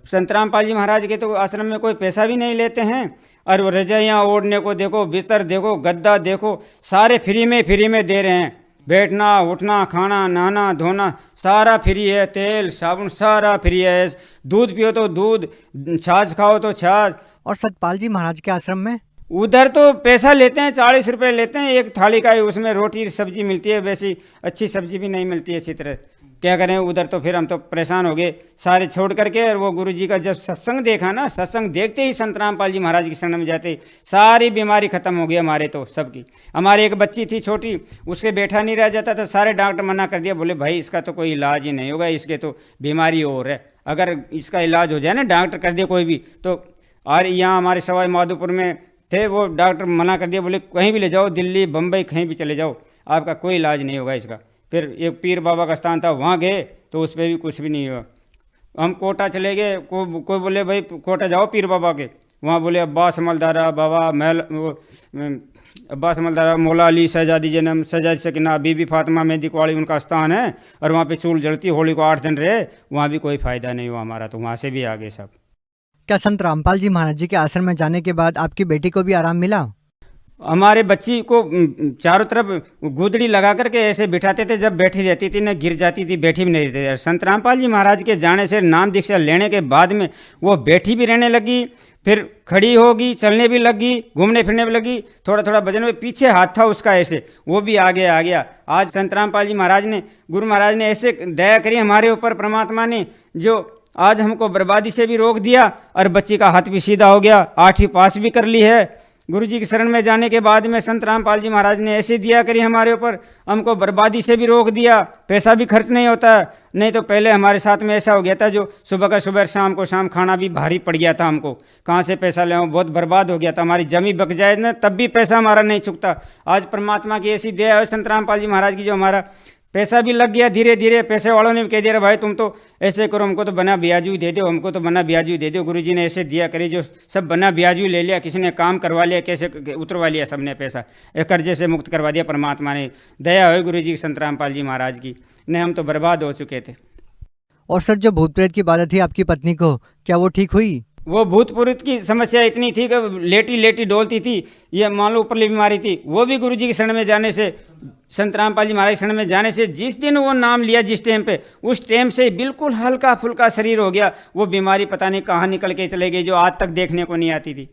संत रामपाल जी महाराज के तो आश्रम में कोई पैसा भी नहीं लेते हैं। और वो रजाइयाँ ओढ़ने को देखो, बिस्तर देखो, गद्दा देखो, सारे फ्री में दे रहे हैं। बैठना उठना खाना नहाना धोना सारा फ्री है, तेल साबुन सारा फ्री है। दूध पियो तो दूध, छाछ खाओ तो छाछ। और सतपाल जी महाराज के आश्रम में उधर तो पैसा लेते हैं, 40 रुपये लेते हैं एक थाली का, उसमें रोटी सब्जी मिलती है, वैसी अच्छी सब्जी भी नहीं मिलती है अच्छी तरह। क्या करें उधर तो फिर हम तो परेशान हो गए सारे छोड़ करके। और वो गुरुजी का जब सत्संग देखा ना, सत्संग देखते ही संत रामपाल जी महाराज की शरण में जाते ही सारी बीमारी खत्म हो गई हमारे तो सबकी। हमारी एक बच्ची थी छोटी, उसके बैठा नहीं रह जाता था, सारे डॉक्टर मना कर दिया, बोले भाई इसका तो कोई इलाज ही नहीं होगा, इसके तो बीमारी और है, अगर इसका इलाज हो जाए ना डॉक्टर कर दे कोई भी तो। और यहाँ हमारे सवाई माधोपुर में थे, वो डॉक्टर मना कर दिया, बोले कहीं भी ले जाओ, दिल्ली बम्बई कहीं भी चले जाओ, आपका कोई इलाज नहीं होगा इसका। फिर एक पीर बाबा का स्थान था, वहाँ गए तो उस पर भी कुछ भी नहीं हुआ। हम कोटा चले गए, कोई बोले भाई कोटा जाओ पीर बाबा के, वहाँ बोले अब्बास मलदारा बाबा महल, अब्बास मलदारा मौला अली शहजादी जन्म शहजादी सकीना बीबी फातिमा मेहंदी कुआड़ी उनका स्थान है, और वहाँ पे चूल जलती, होली को 8 दिन रहे, वहाँ भी कोई फ़ायदा नहीं हुआ हमारा, तो वहाँ से भी आ गए सब। क्या संत रामपाल जी महाराज जी के आश्रम में जाने के बाद आपकी बेटी को भी आराम मिला? हमारे बच्ची को चारों तरफ गुदड़ी लगा करके ऐसे बिठाते थे, जब बैठी रहती थी ना गिर जाती थी, बैठी भी नहीं रहती थी। संत रामपाल जी महाराज के जाने से, नाम दीक्षा लेने के बाद में वो बैठी भी रहने लगी, फिर खड़ी होगी, चलने भी लगी, घूमने फिरने भी लगी, थोड़ा थोड़ा वजन में पीछे हाथ था उसका ऐसे, वो भी आगे आ गया। आज संत रामपाल जी महाराज ने, गुरु महाराज ने ऐसे दया करी हमारे ऊपर, परमात्मा ने, जो आज हमको बर्बादी से भी रोक दिया और बच्ची का हाथ भी सीधा हो गया, 8वीं पास भी कर ली है। गुरु जी की शरण में जाने के बाद में संत रामपाल जी महाराज ने ऐसे दिया करी हमारे ऊपर, हमको बर्बादी से भी रोक दिया, पैसा भी खर्च नहीं होता। नहीं तो पहले हमारे साथ में ऐसा हो गया था, जो सुबह का सुबह, शाम को शाम खाना भी भारी पड़ गया था हमको, कहाँ से पैसा ले, बहुत बर्बाद हो गया था, हमारी जमी बक जाए ना तब भी पैसा हमारा नहीं चुकता। आज परमात्मा की ऐसी दया है संत रामपाल जी महाराज की, जो हमारा पैसा भी लग गया धीरे धीरे। पैसे वालों ने भी कह दिया, भाई तुम तो ऐसे करो, हमको तो बना ब्याजू दे दो, हमको तो बना ब्याजू दे दो। गुरुजी ने ऐसे दिया करी, जो सब बना ब्याजू ले लिया, किसी ने काम करवा लिया, कैसे उतरवा लिया सबने पैसा, एक कर्जे से मुक्त करवा दिया। परमात्मा ने दया हुई गुरुजी संत रामपाल जी महाराज की, नहीं हम तो बर्बाद हो चुके थे। और सर, जो भूत प्रेत की बात थी आपकी पत्नी को, क्या वो ठीक हुई? वो भूत प्रेत की समस्या इतनी थी कि लेटी लेटी डोलती थी, ये मान लो ऊपरली बीमारी थी, वो भी गुरुजी की शरण में जाने से, संत रामपाल जी महाराज शरण में जाने से, जिस दिन वो नाम लिया जिस टाइम पे, उस टाइम से बिल्कुल हल्का फुल्का शरीर हो गया। वो बीमारी पता नहीं कहाँ निकल के चले गई, जो आज तक देखने को नहीं आती थी।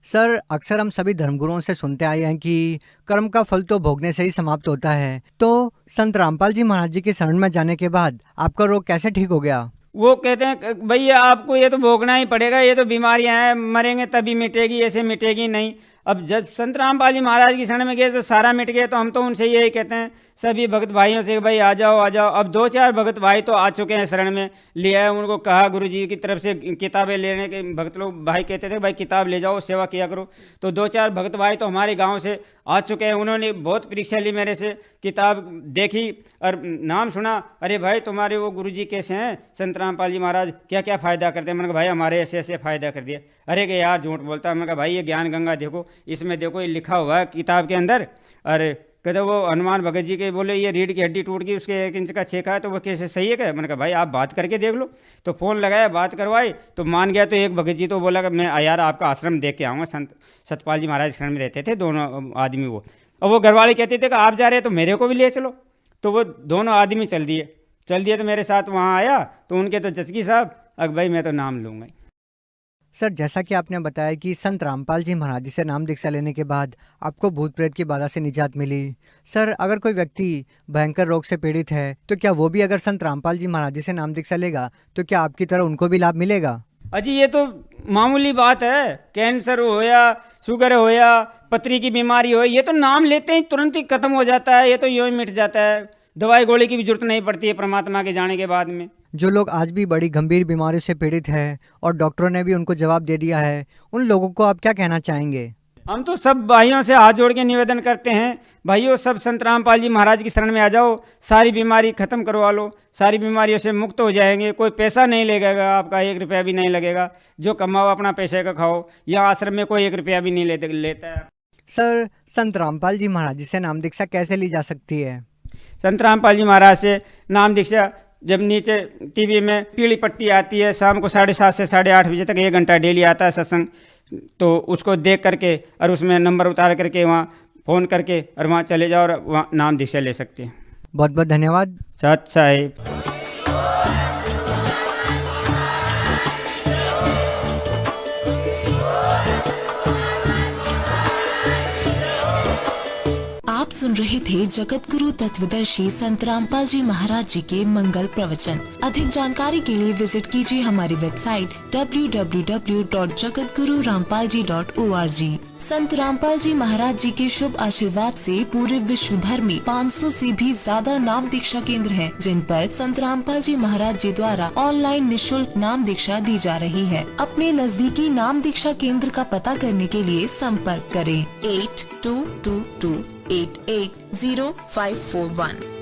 सर, अक्सर हम सभी धर्मगुरुओं से सुनते आए हैं कि कर्म का फल तो भोगने से ही समाप्त होता है। तो संत रामपाल जी महाराज जी के शरण में जाने के बाद आपका रोग कैसे ठीक हो गया? वो कहते हैं भैया आपको ये तो भोगना ही पड़ेगा, ये तो बीमारियां हैं, मरेंगे तभी मिटेगी, ऐसे मिटेगी नहीं। अब जब संत रामपाल जी महाराज की शरण में गए तो सारा मिट गया। तो हम तो उनसे यही कहते हैं सभी भगत भाइयों से, भाई आ जाओ आ जाओ। अब 2-4 भगत भाई तो आ चुके हैं शरण में, लिया है, उनको कहा गुरु जी की तरफ से किताबें लेने के, भगत लोग भाई कहते थे भाई किताब ले जाओ, सेवा किया करो। तो 2-4 भगत भाई तो हमारे गाँव से आ चुके हैं, उन्होंने बहुत परीक्षा ली मेरे से, किताब देखी और नाम सुना, अरे भाई तुम्हारे वो गुरु जी कैसे हैं संत रामपाल जी महाराज, क्या क्या फ़ायदा करते हैं। मैंने कहा भाई हमारे ऐसे ऐसे फ़ायदा कर दिया। अरे कि यार झूठ बोलता है। मैंने कहा भाई ये ज्ञान गंगा देखो, इसमें देखो ये लिखा हुआ है किताब के अंदर। अरे कहते वो हनुमान भगत जी के बोले ये रीढ़ की हड्डी टूट गई, उसके 1 इंच का छेका है, तो वो कैसे सही है क्या? मैंने कहा भाई आप बात करके देख लो। तो फ़ोन लगाया, बात करवाई तो मान गया। तो एक भगत जी तो बोला कि मैं यार आपका आश्रम देख के आऊँगा। संत सतपाल जी महाराज आश्रम में रहते थे दोनों आदमी वो, और वो घरवाले कहते थे कि आप जा रहे हैं तो मेरे को भी ले चलो। तो वो दोनों आदमी चल दिए तो मेरे साथ वहाँ आया। तो उनके तो चचकी साहब, अब भाई मैं तो नाम लूँगा। सर, जैसा कि आपने बताया कि संत रामपाल जी महाराज जी से नाम दीक्षा लेने के बाद आपको भूत प्रेत की बाधा से निजात मिली। सर, अगर कोई व्यक्ति भयंकर रोग से पीड़ित है तो क्या वो भी अगर संत रामपाल जी महाराज जी से नाम दीक्षा लेगा तो क्या आपकी तरह उनको भी लाभ मिलेगा? अजी ये तो मामूली बात है, कैंसर हो या शुगर हो या पथरी की बीमारी हो, ये तो नाम लेते ही तुरंत ही खत्म हो जाता है, ये तो यूँ ही मिट जाता है, दवाई गोली की भी जरूरत नहीं पड़ती है परमात्मा के जाने के बाद में। जो लोग आज भी बड़ी गंभीर बीमारी से पीड़ित हैं और डॉक्टरों ने भी उनको जवाब दे दिया है, उन लोगों को आप क्या कहना चाहेंगे? हम तो सब भाइयों से हाथ जोड़ के निवेदन करते हैं, भाइयों सब संत रामपाल जी महाराज की शरण में आ जाओ, सारी बीमारी खत्म करवा लो, सारी बीमारियों से मुक्त हो जाएंगे। कोई पैसा नहीं लगेगा आपका, 1 रुपया भी नहीं लगेगा, जो कमाओ अपना पैसे का खाओ। यहाँ आश्रम में कोई 1 रुपया भी नहीं लेता है। सर, संत रामपाल जी महाराज जी से नाम दीक्षा कैसे ली जा सकती है? संत रामपाल जी महाराज से नाम दीक्षा जब नीचे टीवी में पीली पट्टी आती है, शाम को 7:30 से 8:30 बजे तक 1 घंटा डेली आता है सत्संग, तो उसको देख करके और उसमें नंबर उतार करके वहाँ फ़ोन करके और वहाँ चले जाओ और वहाँ नाम दीक्षा ले सकते हैं। बहुत बहुत धन्यवाद। सत साहिब। आप सुन रहे थे जगत गुरु तत्वदर्शी संत रामपाल जी महाराज जी के मंगल प्रवचन। अधिक जानकारी के लिए विजिट कीजिए हमारी वेबसाइट www.jagatgururampalji.org। संत रामपाल जी महाराज जी के शुभ आशीर्वाद से पूरे विश्व भर में 500 से भी ज्यादा नाम दीक्षा केंद्र हैं, जिन पर संत रामपाल जी महाराज जी द्वारा ऑनलाइन निशुल्क नाम दीक्षा दी जा रही है। अपने नजदीकी नाम दीक्षा केंद्र का पता करने के लिए संपर्क करें 8222880541।